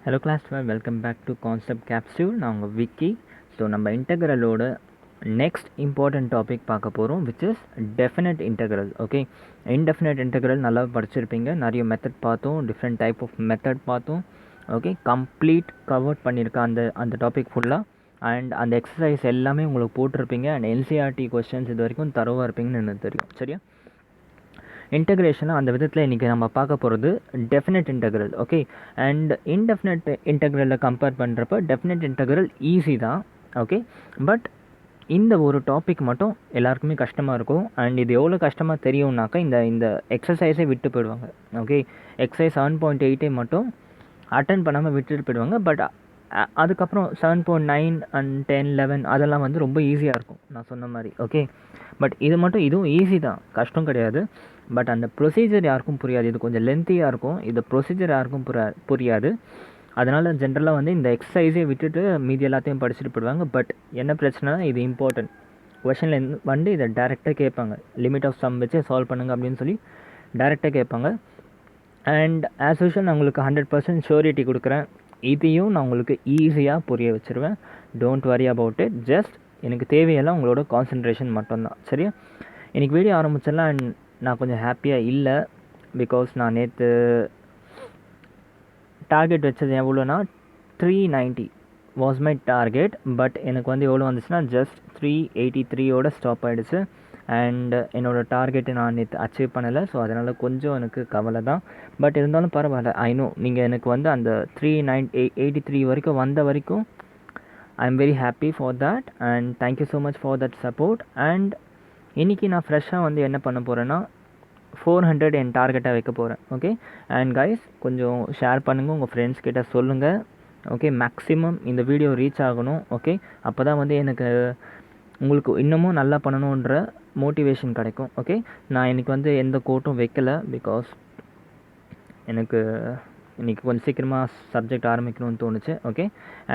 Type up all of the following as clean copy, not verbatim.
Hello class 12, welcome back to Concept Capsule. நான் உங்கள் Vicky. So நம்ம இன்டெக்ரலோட நெக்ஸ்ட் இம்பார்ட்டன்ட் டாபிக் பார்க்க போகிறோம், which is definite integral. Okay, indefinite integral நல்லா படிச்சிருப்பீங்க, நிறைய மெத்தட் பார்த்தோம், டிஃப்ரெண்ட் டைப் ஆஃப் மெத்தட் பார்த்தோம். ஓகே, கம்ப்ளீட் கவர் பண்ணியிருக்கேன் அந்த டாபிக் ஃபுல்லாக. அண்ட் அந்த எக்ஸசைஸ் எல்லாமே உங்களுக்கு போட்டிருப்பீங்க. அண்ட் என்சிஆர்டி கொஸ்டின்ஸ் இது வரைக்கும் தரவாக இருப்பீங்கன்னு எனக்கு தெரியும். சரியா? இன்டகிரேஷனை அந்த விதத்தில் இன்றைக்கி நம்ம பார்க்க போகிறது definite integral. Okay, and indefinite இன்டெக்ரலில் கம்பேர் பண்ணுறப்ப டெஃபினட் இன்டெக்ரல் ஈஸி தான். ஓகே, பட் இந்த ஒரு டாபிக் மட்டும் எல்லாருக்குமே கஷ்டமாக இருக்கும். அண்ட் இது எவ்வளோ கஷ்டமாக தெரியும்னாக்கா இந்த எக்ஸசைஸை விட்டு போயிடுவாங்க. ஓகே, எக்ஸசைஸ் 7.8 மட்டும் அட்டன் பண்ணாமல் விட்டுட்டு போயிடுவாங்க. பட் அதுக்கப்புறம் 7.9 அண்ட் 10, 11 அதெல்லாம் வந்து ரொம்ப ஈஸியாக இருக்கும் நான் சொன்ன மாதிரி. ஓகே, பட் இது மட்டும் இதுவும் ஈஸி தான், கஷ்டம் கிடையாது. பட் அந்த ப்ரொசீஜர் யாருக்கும் புரியாது, இது கொஞ்சம் லென்த்தியாக இருக்கும். இது ப்ரொசீஜர் யாருக்கும் புரியாது. அதனால் ஜென்ரலாக வந்து இந்த எக்ஸசைஸே விட்டுட்டு மீதி எல்லாத்தையும் படிச்சுட்டு போயிடுவாங்க. பட் என்ன பிரச்சனைனா, இது இம்பார்ட்டன்ட் கொஷனில் வந்து இதை டேரெக்டாக கேட்பாங்க. லிமிட் ஆஃப் சம் வச்சு சால்வ் பண்ணுங்க அப்படின்னு சொல்லி டேரெக்டாக கேட்பாங்க. அண்ட் ஆஸ் யூஷுவல் நான் உங்களுக்கு 100% ஷூரிட்டி கொடுக்குறேன், இதையும் நான் உங்களுக்கு ஈஸியாக புரிய வச்சுருவேன். Don't worry about it. Just எனக்கு தேவையெல்லாம் உங்களோட கான்சன்ட்ரேஷன் மட்டும்தான். சரியா? இன்றைக்கி வீடியோ ஆரம்பிச்சிடலாம். அண்ட் நான் கொஞ்சம் ஹாப்பியாக இல்லை, பிகாஸ் நான் நேற்று டார்கெட் வச்சது எவ்வளோனா 390 வாஸ் மை டார்கெட். பட் எனக்கு வந்து எவ்வளோ வந்துச்சுன்னா ஜஸ்ட் 383 ஸ்டாப் ஆகிடுச்சு. அண்ட் என்னோடய டார்கெட்டை நான் நேற்று அச்சீவ் பண்ணலை. ஸோ அதனால் கொஞ்சம் எனக்கு கவலை தான். பட் இருந்தாலும் பரவாயில்ல. ஐ நோ நீங்கள் எனக்கு வந்து அந்த 383 வரைக்கும் வந்த வரைக்கும் I am very happy for that. And thank you so much for that support. And இன்றைக்கி நான் ஃப்ரெஷ்ஷாக வந்து என்ன பண்ண போகிறேன்னா 400 என் டார்கெட்டாக வைக்க போகிறேன். ஓகே, அண்ட் கைஸ் கொஞ்சம் ஷேர் பண்ணுங்கள், உங்கள் ஃப்ரெண்ட்ஸ் கிட்ட சொல்லுங்கள். ஓகே, மேக்ஸிமம் இந்த வீடியோ ரீச் ஆகணும். ஓகே, அப்போ தான் வந்து எனக்கு உங்களுக்கு இன்னமும் நல்லா பண்ணணுன்ற மோட்டிவேஷன் கிடைக்கும். ஓகே, நான் இன்றைக்கி வந்து எந்த கோட்டும் வைக்கலை, பிகாஸ் எனக்கு இன்றைக்கி கொஞ்சம் சீக்கிரமாக சப்ஜெக்ட் ஆரம்பிக்கணும்னு தோணுச்சு. ஓகே,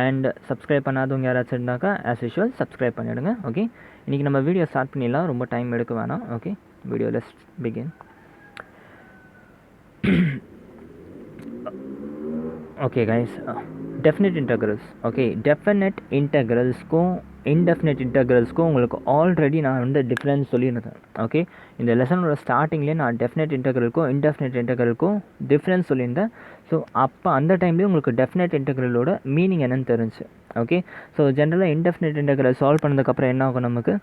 அண்ட் சப்ஸ்கிரைப் பண்ணாதவங்க யாராச்சும் இருந்தாக்கா ஆஸ் யூஷுவல் சப்ஸ்கிரைப் பண்ணிவிடுங்க. ஓகே, இன்றைக்கி நம்ம வீடியோ ஸ்டார்ட் பண்ணிடலாம், ரொம்ப டைம் எடுக்க வேணாம். Okay, video let's begin. Okay guys, definite integrals. Okay, definite இன்டெக்ரல்ஸ்க்கும் இன்டெஃபினட் இன்டெக்ரல்ஸ்க்கும் உங்களுக்கு ஆல்ரெடி நான் வந்து டிஃப்ரென்ஸ் சொல்லியிருந்தேன். ஓகே, இந்த லெசனோட ஸ்டார்டிங்லேயே நான் டெஃபினட் இன்டெக்ரலுக்கும் இன்டெஃபினட் இன்டெக்ரலுக்கும் டிஃப்ரென்ஸ் சொல்லியிருந்தேன். ஸோ அப்போ அந்த டைம்லேயே உங்களுக்கு டெஃபினட் இன்டெக்ரலோட மீனிங் என்னன்னு தெரிஞ்சு. ஓகே, ஸோ ஜென்ரலாக இன்டெஃபினட் இன்டெக்ரல் சால்வ் பண்ணதுக்கப்புறம் என்ன ஆகும், நமக்கு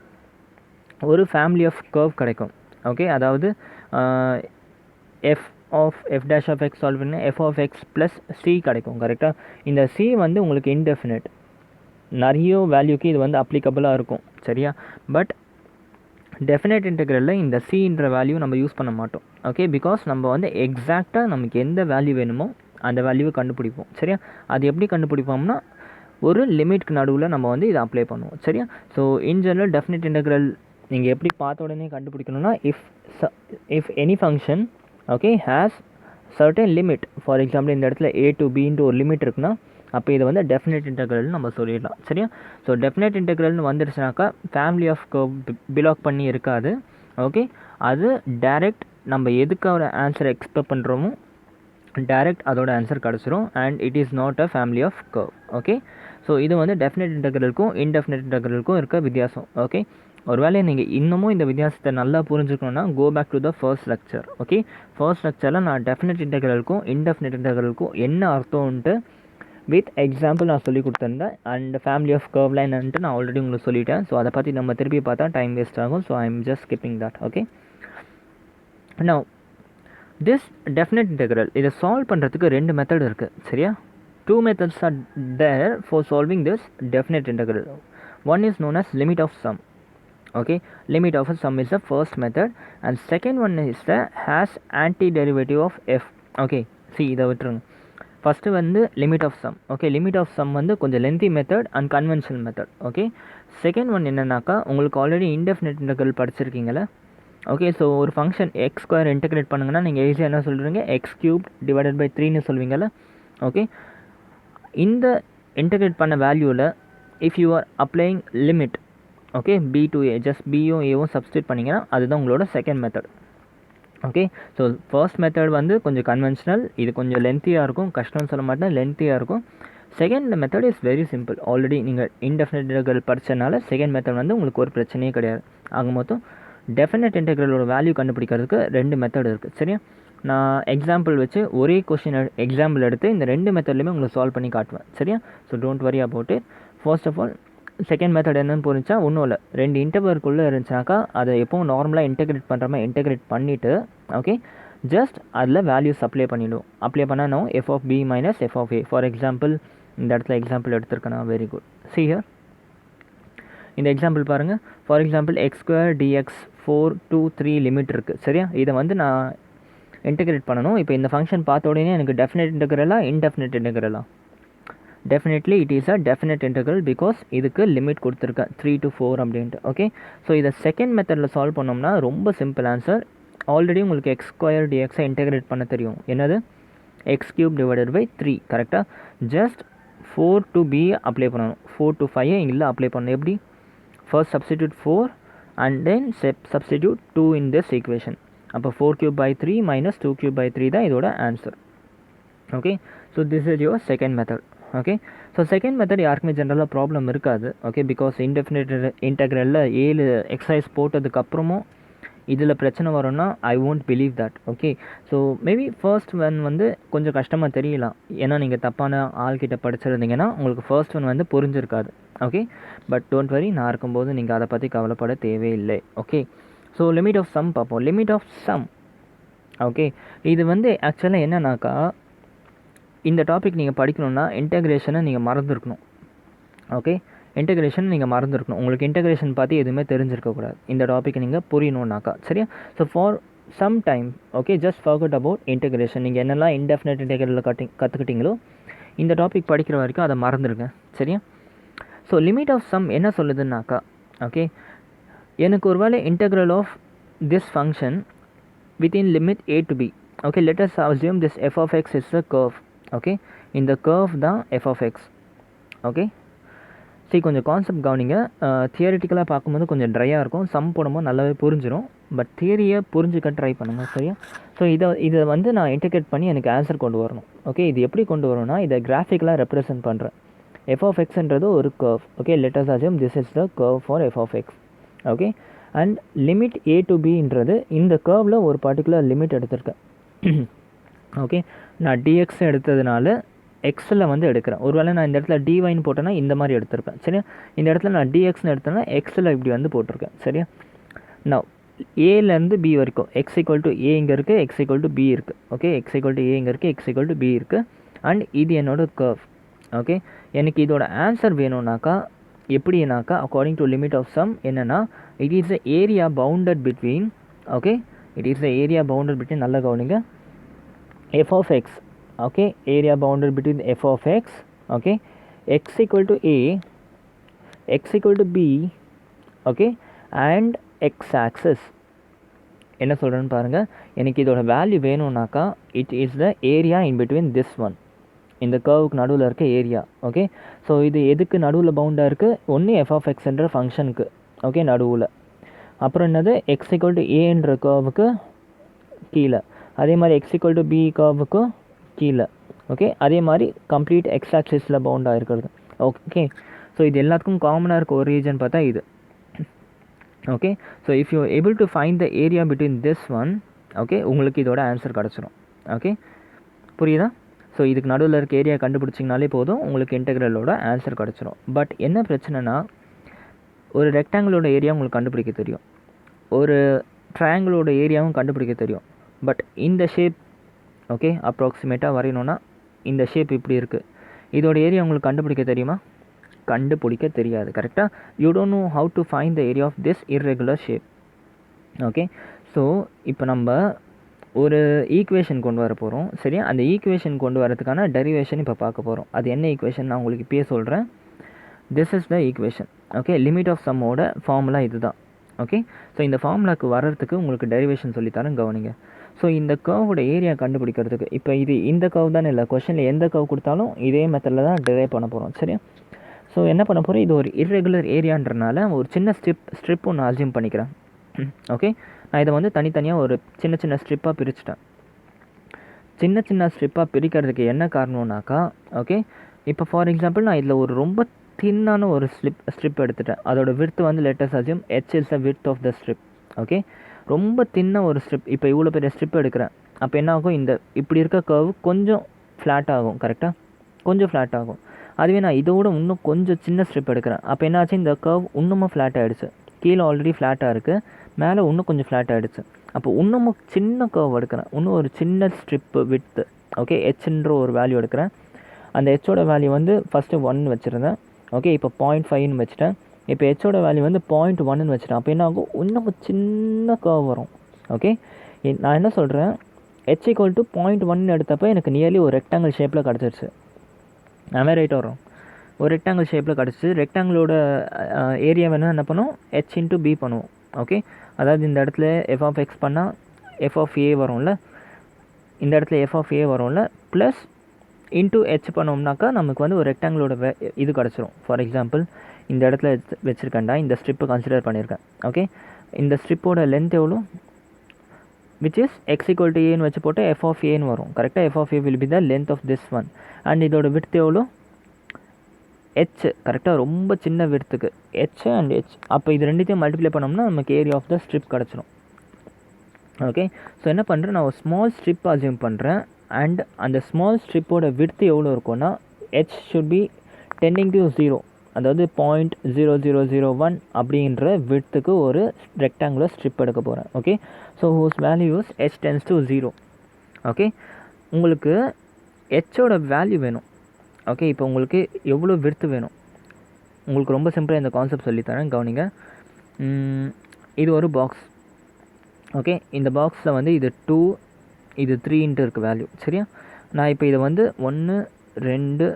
ஒரு ஃபேமிலி ஆஃப் கர்வ் கிடைக்கும். ஓகே, அதாவது F of F dash of X solve பண்ணி F of X plus C கிடைக்கும். கரெக்டாக? இந்த சி வந்து உங்களுக்கு இன்டெஃபினட், நிறைய வேல்யூக்கு இது வந்து அப்ளிகபிளாக இருக்கும். சரியா? பட் டெஃபினட் இன்டெக்ரலில் இந்த சின்ற வேல்யூ நம்ம யூஸ் பண்ண மாட்டோம். ஓகே, பிகாஸ் நம்ம வந்து எக்ஸாக்டாக நமக்கு எந்த வேல்யூ வேணுமோ அந்த வேல்யூவை கண்டுபிடிப்போம். சரியா? அது எப்படி கண்டுபிடிப்போம்னா ஒரு லிமிட்க்கு நடுவில் நம்ம வந்து இதை அப்ளை பண்ணுவோம். சரியா? So in general definite integral நீங்கள் எப்படி பார்த்த உடனே கண்டுபிடிக்கணும்னா, if any function okay has certain limit, for example இந்த இடத்துல a to bன்ற ஒரு லிமிட் இருக்குன்னா அப்போ இதை வந்து டெஃபினட் இன்டெக்ரல்னு நம்ம சொல்லிடலாம். சரியா? ஸோ டெஃபினட் இன்டெக்ரல்னு வந்துடுச்சுனாக்கா ஃபேமிலி ஆஃப் கர்வ் பிலாக் பண்ணி இருக்காது. ஓகே, அது டைரெக்ட் நம்ம எதுக்கு ஒரு ஆன்சரை எக்ஸ்பெக்ட் பண்ணுறோமோ டைரெக்ட் அதோட ஆன்சர் கிடச்சிரும். And it is not a family of curve. Okay, so இது வந்து டெஃபினட் இன்டெக்ரலுக்கும் இன்டெஃபினட் இன்டெக்ரலுக்கும் இருக்க வித்தியாசம். ஓகே, ஒருவேளை நீங்கள் இன்னமும் இந்த வித்தியாசத்தை நல்லா புரிஞ்சுக்கணுன்னா go back to the first lecture. Okay, first லெக்சரில் நான் டெஃபினட் இன்டெக்ரலுக்கும் இன்டெஃபினட் இன்டெக்ரலுக்கும் என்ன அர்த்தம்ன்ட்டு வித் எக்ஸாம்பிள் நான் சொல்லி கொடுத்துருந்தேன். அண்ட் ஃபேமிலி ஆஃப் கர்வ்ல என்னன்ட்டு நான் ஆல்ரெடி உங்களுக்கு சொல்லிட்டேன். ஸோ அதை பற்றி நம்ம திருப்பி பார்த்தா டைம் வேஸ்ட் ஆகும். So I am just skipping that. Okay, now this definite integral இதை சால்வ் பண்ணுறதுக்கு 2 மெத்தட் இருக்குது. சரியா? 2 methods are there for solving this definite integral. One is known as limit of sum. Okay, limit of a sum is the first method, and second one is the has antiderivative of f. Okay, see இதை விட்டுருங்க. First வந்து limit of sum. Okay, limit of sum வந்து கொஞ்சம் lengthy method and conventional method. Okay, second one என்னன்னாக்கா உங்களுக்கு already indefinite integral படிச்சிருக்கீங்களே. Okay, so ஒரு function X square integrate பண்ணுங்கன்னா நீங்கள் ஈஸியாக என்ன சொல்கிறீங்க, எக்ஸ் கியூப் டிவைடட் பை 3ன்னு சொல்வீங்கள்ல. ஓகே, இந்த இன்டெகிரேட் பண்ண வேல்யூவில் if you are applying limit, okay, b to a, just பியும் ஏவும் சப்ஸ்டியூட் பண்ணிங்கன்னா அதுதான் உங்களோட second method. Okay. So first method வந்து கொஞ்சம் கன்வென்ஷனல், இது கொஞ்சம் லென்த்தியாக இருக்கும், கஷ்டம்னு சொல்ல மாட்டேன், லென்த்தியாக இருக்கும். Second method is very simple. Already நீங்கள் இன்டெஃபினைட் இன்டெக்ரல் படித்தனால செகண்ட் மெத்தட் வந்து உங்களுக்கு ஒரு பிரச்சனையே கிடையாது. ஆக மொத்தம் டெஃபினைட் இன்டெக்ரலோட வேல்யூ கண்டுபிடிக்கிறதுக்கு 2 மெத்தட் இருக்குது. சரியா? நான் எக்ஸாம்பிள் வச்சு ஒரே கொஸ்டின் எக்ஸாம்பிள் எடுத்து இந்த 2 மெத்தட்லையுமே உங்களுக்கு சால்வ் பண்ணி காட்டுவேன். சரியா? So don't worry about it. First of all second method என்னன்னு புரிஞ்சா ஒன்றும் இல்லை, 2 இன்டர்வலுக்குள்ளே இருந்துச்சுனாக்கா அதை எப்போவும் நார்மலாக இன்டெகிரேட் பண்ணுற மாதிரி இன்டெகிரேட் பண்ணிவிட்டு ஓகே ஜஸ்ட் அதில் வேல்யூஸ் அப்ளை பண்ணிவிடுவோம். அப்ளை பண்ணால் நான் f of b minus f of a. For example இந்த இடத்துல எக்ஸாம்பிள் எடுத்துருக்கேன். Very good. சி ஹியர் இந்த எக்ஸாம்பிள் பாருங்கள். For example x square dx 4 to 3 limit இருக்குது. சரியா? இதை வந்து நான் இன்டெகிரேட் பண்ணணும். இப்போ இந்த ஃபங்க்ஷன் பார்த்த உடனே எனக்கு டெஃபினைட் இன்டெகிரலா இன்டெஃபினைட் இன்டெகிரலா? Definitely it is a definite integral because இதுக்கு லிமிட் கொடுத்துருக்கேன் 3 to 4 அப்படின்ட்டு. ஓகே. ஸோ இதை செகண்ட் மெத்தடில் சால்வ் பண்ணோம்னா ரொம்ப சிம்பிள் ஆன்சர். ஆல்ரெடி உங்களுக்கு எக்ஸ் ஸ்கொயர் டிஎக்ஸை இன்டெகிரேட் பண்ண தெரியும். என்னது? X cube divided by 3. கரெக்டாக? ஜஸ்ட் 4 to b அப்ளை பண்ணணும். 4 to 5 இல்லை அப்ளை பண்ணணும். எப்படி? First substitute 4 and then substitute 2 in this equation. அப்போ 4 cube by 3 minus 2 cube by 3 தான் இதோட answer. Okay. So this is your second method. Okay. So second method யாருக்குமே ஜென்ரலாக problem இருக்காது. ஓகே. பிகாஸ் இன்டெஃபினைட் இன்டெக்ரலில் 7 எக்ஸசைஸ் போட்டதுக்கப்புறமும் இதில் பிரச்சனை வரும்னா I won't believe that. Okay. So maybe first one வந்து கொஞ்சம் கஷ்டமாக தெரியலாம், ஏன்னா நீங்கள் தப்பான ஆள்கிட்ட படிச்சிருந்தீங்கன்னா உங்களுக்கு ஃபர்ஸ்ட் ஒன் வந்து புரிஞ்சிருக்காது. ஓகே. பட் டோன்ட் வரி, நான் இருக்கும்போது நீங்கள் அதை பற்றி கவலைப்பட தேவையில்லை. Okay. So limit of sum பார்ப்போம். Limit of sum. ஓகே. இது வந்து ஆக்சுவலாக என்னன்னாக்கா இந்த டாபிக் நீங்கள் படிக்கணுன்னா இன்டெகிரேஷனை நீங்கள் மறந்துருக்கணும். ஓகே. இன்டெகிரேஷன் நீங்கள் மறந்துருக்கணும். உங்களுக்கு இன்டெகிரேஷன் பார்த்து எதுவுமே தெரிஞ்சிருக்கக்கூடாது இந்த டாப்பிக்கை நீங்கள் புரியணுன்னாக்கா. சரியா? So for some time okay just forget about integration. நீங்கள் என்னெல்லாம் இன்டெஃபினைட் இன்டெகிரலில் கற்றுக்கிட்டீங்களோ இந்த டாபிக் படிக்கிற வரைக்கும் அதை மறந்துடுங்க. சரியா? ஸோ லிமிட் ஆஃப் சம் என்ன சொல்லுதுன்னாக்கா ஓகே எனக்கு ஒரு வேளை integral of this function within limit a to b. Okay, let us assume this f of x is a curve. Okay, இந்த curve தான் f of x. Okay, சரி கொஞ்சம் concept கவனிங்க. தியரிட்டிக்கலாக பார்க்கும்போது கொஞ்சம் ட்ரையாக இருக்கும், சம் போடும்போது நல்லாவே புரிஞ்சிடும். பட் தியரியை புரிஞ்சுக்க ட்ரை பண்ணுங்கள். சரியா? ஸோ இதை வந்து நான் இன்டெகிரேட் பண்ணி எனக்கு ஆன்சர் கொண்டு வரணும். ஓகே. இது எப்படி கொண்டு வரணும்னா இதை கிராஃபிக்கலாக ரெப்ரசென்ட் பண்ணுறேன். f of xன்றது ஒரு curve. Okay, let us assume this is the curve for f of x. Okay. And limit a to bன்றது இந்த கர்வில் ஒரு பர்டிகுலர் லிமிட் எடுத்திருக்கேன். ஓகே. நான் dx எடுத்ததுனால எக்ஸில் வந்து எடுக்கிறேன். ஒருவேளை நான் இந்த இடத்துல dyன்னு போட்டேன்னா இந்த மாதிரி எடுத்திருப்பேன். சரியா? இந்த இடத்துல நான் dxன்னு எடுத்தேன்னா எக்ஸில் இப்படி வந்து போட்டிருக்கேன். சரியா? நான் ஏலேருந்து பி வரைக்கும் எக்ஸ் ஈக்குவல் டு ஏ இங்கே இருக்குது, எக்ஸ் ஈக்குவல் டு பி இருக்குது. Okay. X equal to A இங்கே இருக்குது, எக்ஸ் ஈக்குவல் டு பி இருக்குது. அண்ட் இது என்னோட கர்வ். ஓகே. எனக்கு இதோட ஆன்சர் வேணும்னாக்கா எப்படின்னாக்கா according to limit of sum என்னென்னா it is the area bounded between okay it is the area bounded between நல்ல கவனிங்க f of x. okay, area bounded between f of x. okay, x equal to a, x equal to b. okay, and x axis என்ன சொல்கிறேன்னு பாருங்கள். எனக்கு இதோட value வேணும்னாக்கா it is the area in between this one, இந்த கர்வுக்கு நடுவில் இருக்க ஏரியா. ஓகே. ஸோ இது எதுக்கு நடுவில் பவுண்டாக இருக்குது? ஒன்று எஃப் ஆஃப் எக்ஸ்ன்ற ஃபங்க்ஷனுக்கு ஓகே நடுவில், அப்புறம் என்னது எக்ஸ் ஈக்குவல் டு ஏன்ற கர்வுக்கு கீழே, அதே மாதிரி எக்ஸ் ஈக்குவல் டு பி கர்வுக்கும் கீழே. ஓகே. அதே மாதிரி கம்ப்ளீட் எக்ஸ் ஆக்சிஸில் பவுண்டாக இருக்கிறது. ஓகே. ஸோ இது எல்லாத்துக்கும் காமனாக இருக்க ஒரு ரீஜன் பார்த்தா இது. Okay. So if you able to find the area between this one okay உங்களுக்கு இதோட ஆன்சர் கிடச்சிரும். ஓகே, புரியுதா? ஸோ இதுக்கு நடுவில் இருக்க ஏரியா கண்டுபிடிச்சிங்கனாலே போதும் உங்களுக்கு இன்டெக்ரலோட ஆன்சர் கிடச்சிரும். பட் என்ன பிரச்சனைனா ஒரு ரெக்டாங்கிளோட ஏரியா உங்களுக்கு கண்டுபிடிக்க தெரியும், ஒரு ட்ரையாங்கிளோட ஏரியாவும் கண்டுபிடிக்க தெரியும். பட் இந்த ஷேப் ஓகே அப்ராக்சிமேட்டாக வரையணுன்னா இந்த ஷேப் இப்படி இருக்குது, இதோட ஏரியா உங்களுக்கு கண்டுபிடிக்க தெரியுமா? கண்டுபிடிக்க தெரியாது. கரெக்டாக? You don't know how to find the area of this irregular shape. Okay. So இப்போ நம்ம ஒரு ஈக்குவேஷன் கொண்டு வர போகிறோம். சரியா? அந்த ஈக்குவேஷன் கொண்டு வரதுக்கான டெரிவேஷன் இப்போ பார்க்க போகிறோம். அது என்ன ஈக்குவேஷன் நான் உங்களுக்கு இப்போயே சொல்கிறேன். This is the equation. Okay. Limit of சம்மோட ஃபார்முலா இது தான். ஓகே. ஸோ இந்த ஃபார்முலாவுக்கு வர்றதுக்கு உங்களுக்கு டெரிவேஷன் சொல்லித்தரேன், கவனிங்க. ஸோ இந்த கர்வோட ஏரியா கண்டுபிடிக்கிறதுக்கு இப்போ இது இந்த கர்வ் தானே இல்லை, கொஷனில் எந்த கர்வ் கொடுத்தாலும் இதே மெத்தடில் தான் டிரைவ் பண்ண போகிறோம். சரியா? ஸோ என்ன பண்ண போகிறோம், இது ஒரு இர்ரெகுலர் ஏரியான்றனால ஒரு சின்ன ஸ்ட்ரிப் ஒன்று அசியூம் பண்ணிக்கிறேன். ஓகே. நான் இதை வந்து தனித்தனியாக ஒரு சின்ன சின்ன ஸ்ட்ரிப்பாக பிரிச்சுட்டேன். சின்ன சின்ன ஸ்ட்ரிப்பாக பிரிக்கிறதுக்கு என்ன காரணம்னாக்கா, ஓகே, இப்போ ஃபார் எக்ஸாம்பிள் நான் இதில் ஒரு ரொம்ப தின்னான ஒரு ஸ்ட்ரிப் எடுத்துட்டேன். அதோட விர்த் வந்து lettuce assume h is the விர்த் of the strip. Okay, ரொம்ப தின்ன ஒரு ஸ்ட்ரிப். இப்போ இவ்வளோ பெரிய ஸ்ட்ரிப் எடுக்கிறேன். அப்போ என்ன ஆகும், இந்த இப்படி இருக்க கர்வ் கொஞ்சம் ஃப்ளாட் ஆகும். கரெக்டாக, கொஞ்சம் ஃப்ளாட் ஆகும். அதுவே நான் இதோட இன்னும் கொஞ்சம் சின்ன ஸ்ட்ரிப் எடுக்கிறேன். அப்போ என்னாச்சு, இந்த கர்வ் இன்னமும் ஃப்ளாட் ஆகிடுச்சு. கீழே ஆல்ரெடி ஃப்ளாட்டாக இருக்குது, மேலே இன்னும் கொஞ்சம் ஃப்ளாட் ஆகிடுச்சு. அப்போ இன்னமும் சின்ன கர்வ் எடுக்கிறேன், இன்னும் ஒரு சின்ன ஸ்ட்ரிப்பு வித்து. ஓகே, ஹெச்ன்ற ஒரு வேல்யூ எடுக்கிறேன். அந்த ஹெச்சோட வேல்யூ வந்து ஃபஸ்ட்டு 1 வச்சுருந்தேன். ஓகே, இப்போ 0.5ன்னு வச்சுட்டேன். இப்போ ஹெச்சோட வேல்யூ வந்து 0.1ன்னு வச்சுட்டேன். அப்போ என்ன ஆகும், இன்னும் சின்ன கர்வ் வரும். ஓகே, நான் என்ன சொல்கிறேன், h = 0.1 எடுத்தப்போ எனக்கு நியர்லி ஒரு ரெக்டாங்கிள் ஷேப்பில் கிடச்சிருச்சு. நம்ம ரைட்டாக வரும், ஒரு ரெக்டாங்கிள் ஷேப்பில் கிடச்சிச்சு. ரெக்டாங்கிளோட ஏரியா வேணும் என்ன பண்ணும், h × b பண்ணுவோம். ஓகே, அதாவது இந்த இடத்துல f(x) பண்ணால் f(a) வரும்ல, இந்த இடத்துல f(a) வரும்ல, ப்ளஸ் இன்ட்டு h பண்ணோம்னாக்கா நமக்கு வந்து ஒரு ரெக்டாங்கிளோட இது கிடச்சிரும். ஃபார் எக்ஸாம்பிள் இந்த இடத்துல வச்சுருக்கேன்டா, இந்த ஸ்ட்ரிப்பை கன்சிடர் பண்ணியிருக்கேன். ஓகே, இந்த ஸ்ட்ரிப்போட லென்த் எவ்வளோ, which is x = a வச்சு போட்டு f(a)ன்னு வரும். கரெக்டாக, f(a) will be the length of this one. And இதோட விட்த் எவ்வளோ, h. கரெக்டாக, ரொம்ப சின்ன விட்த்துக்கு h அண்ட் h. அப்போ இது ரெண்டுத்தையும் மல்டிப்ளை பண்ணோம்னா நமக்கு ஏரியா ஆஃப் த ஸ்ட்ரிப் கிடச்சிரும். ஓகே, ஸோ என்ன பண்ணுறேன், நான் ஒரு ஸ்மால் ஸ்ட்ரிப் அசியூம் பண்ணுறேன். அண்ட் அந்த ஸ்மால் ஸ்ட்ரிப்போட விட்த் எவ்வளோ இருக்கும்னா, h should be tending to 0, அதாவது 0.0001 அப்படின்ற விட்த்துக்கு ஒரு ரெக்டாங்குலர் ஸ்ட்ரிப் எடுக்க போகிறேன். Okay, so whose values h tends to 0. Okay, உங்களுக்கு ஹெச்சோட வேல்யூ வேணும். ஓகே, இப்போ உங்களுக்கு எவ்வளோ விட்த் வேணும், உங்களுக்கு ரொம்ப சிம்பிளாக இந்த கான்செப்ட் சொல்லித்தரேன், கவனிங்க. இது ஒரு பாக்ஸ். ஓகே, இந்த பாக்ஸில் வந்து இது 2, இது 3 இருக்குது வேல்யூ. சரியா, நான் இப்போ இதை வந்து 1 2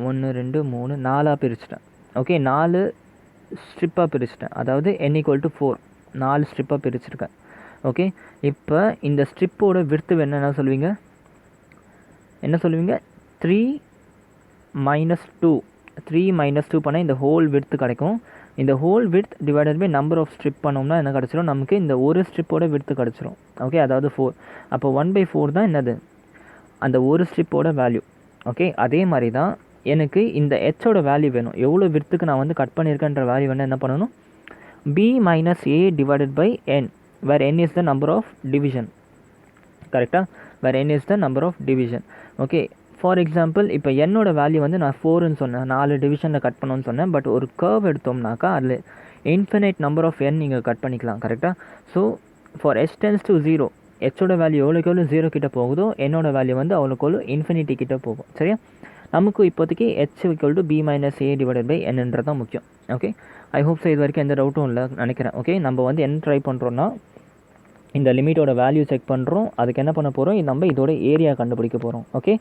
3 4 பிரிச்சுட்டேன். ஓகே, 4 ஸ்ட்ரிப்பாக பிரிச்சுட்டேன். அதாவது n = 4, 4 ஸ்ட்ரிப்பாக பிரிச்சுருக்கேன். ஓகே, இப்போ இந்த ஸ்ட்ரிப்போட விட்த் வேணும் என்ன சொல்லுவீங்க, 3 - 2. 3 - 2 பண்ணால் இந்த ஹோல் விட்த் கிடைக்கும். இந்த whole width divided by number of strip பண்ணோம்னா என்ன கிடச்சிரும், நமக்கு இந்த ஒரு ஸ்ட்ரிப்போட விட்த் கிடச்சிரும். ஓகே, அதாவது 4. அப்போ 1/4 தான் என்னது, அந்த ஒரு ஸ்ட்ரிப்போட வேல்யூ. ஓகே, அதே மாதிரி தான் எனக்கு இந்த ஹெச்சோட வேல்யூ வேணும். எவ்வளோ விட்த்துக்கு நான் வந்து கட் பண்ணியிருக்கேன்ற வேல்யூ வேணும் என்ன பண்ணணும், b - a divided by n, where n is the number of division. கரெக்டாக, where n is the number of division. Okay, for example இப்போ என்னோட வேல்யூ வந்து நான் 4ன்னு சொன்னேன், 4 டிவிஷனில் கட் பண்ணணும்னு சொன்னேன். பட் ஒரு கர்வ் எடுத்தோம்னாக்கா அதில் இன்ஃபினைட் நம்பர் ஆஃப் n நீங்கள் கட் பண்ணிக்கலாம். கரெக்டாக, so for h tends to 0, ஹெச்சோட வேல்யூ எவ்வளோக்கு எவ்வளோ 0 கிட்ட போகுதோ என்னோட வேல்யூ வந்து அவ்வளோக்கு எவ்வளோ இன்ஃபினிட்டி கிட்ட போகும். சரியா, நமக்கு இப்போதைக்கு h = b - a divided by nன்றது தான் முக்கியம். ஓகே, ஐ ஹோப் ஸோ இது வரைக்கும் எந்த டவுட்டும் இல்லை நினைக்கிறேன். ஓகே, நம்ம வந்து என்ன ட்ரை பண்ணுறோன்னா, இந்த லிமிட்டோட வேல்யூ செக் பண்ணுறோம். அதுக்கு என்ன பண்ண போகிறோம், நம்ம இதோட ஏரியா கண்டுபிடிக்க போகிறோம். ஓகே,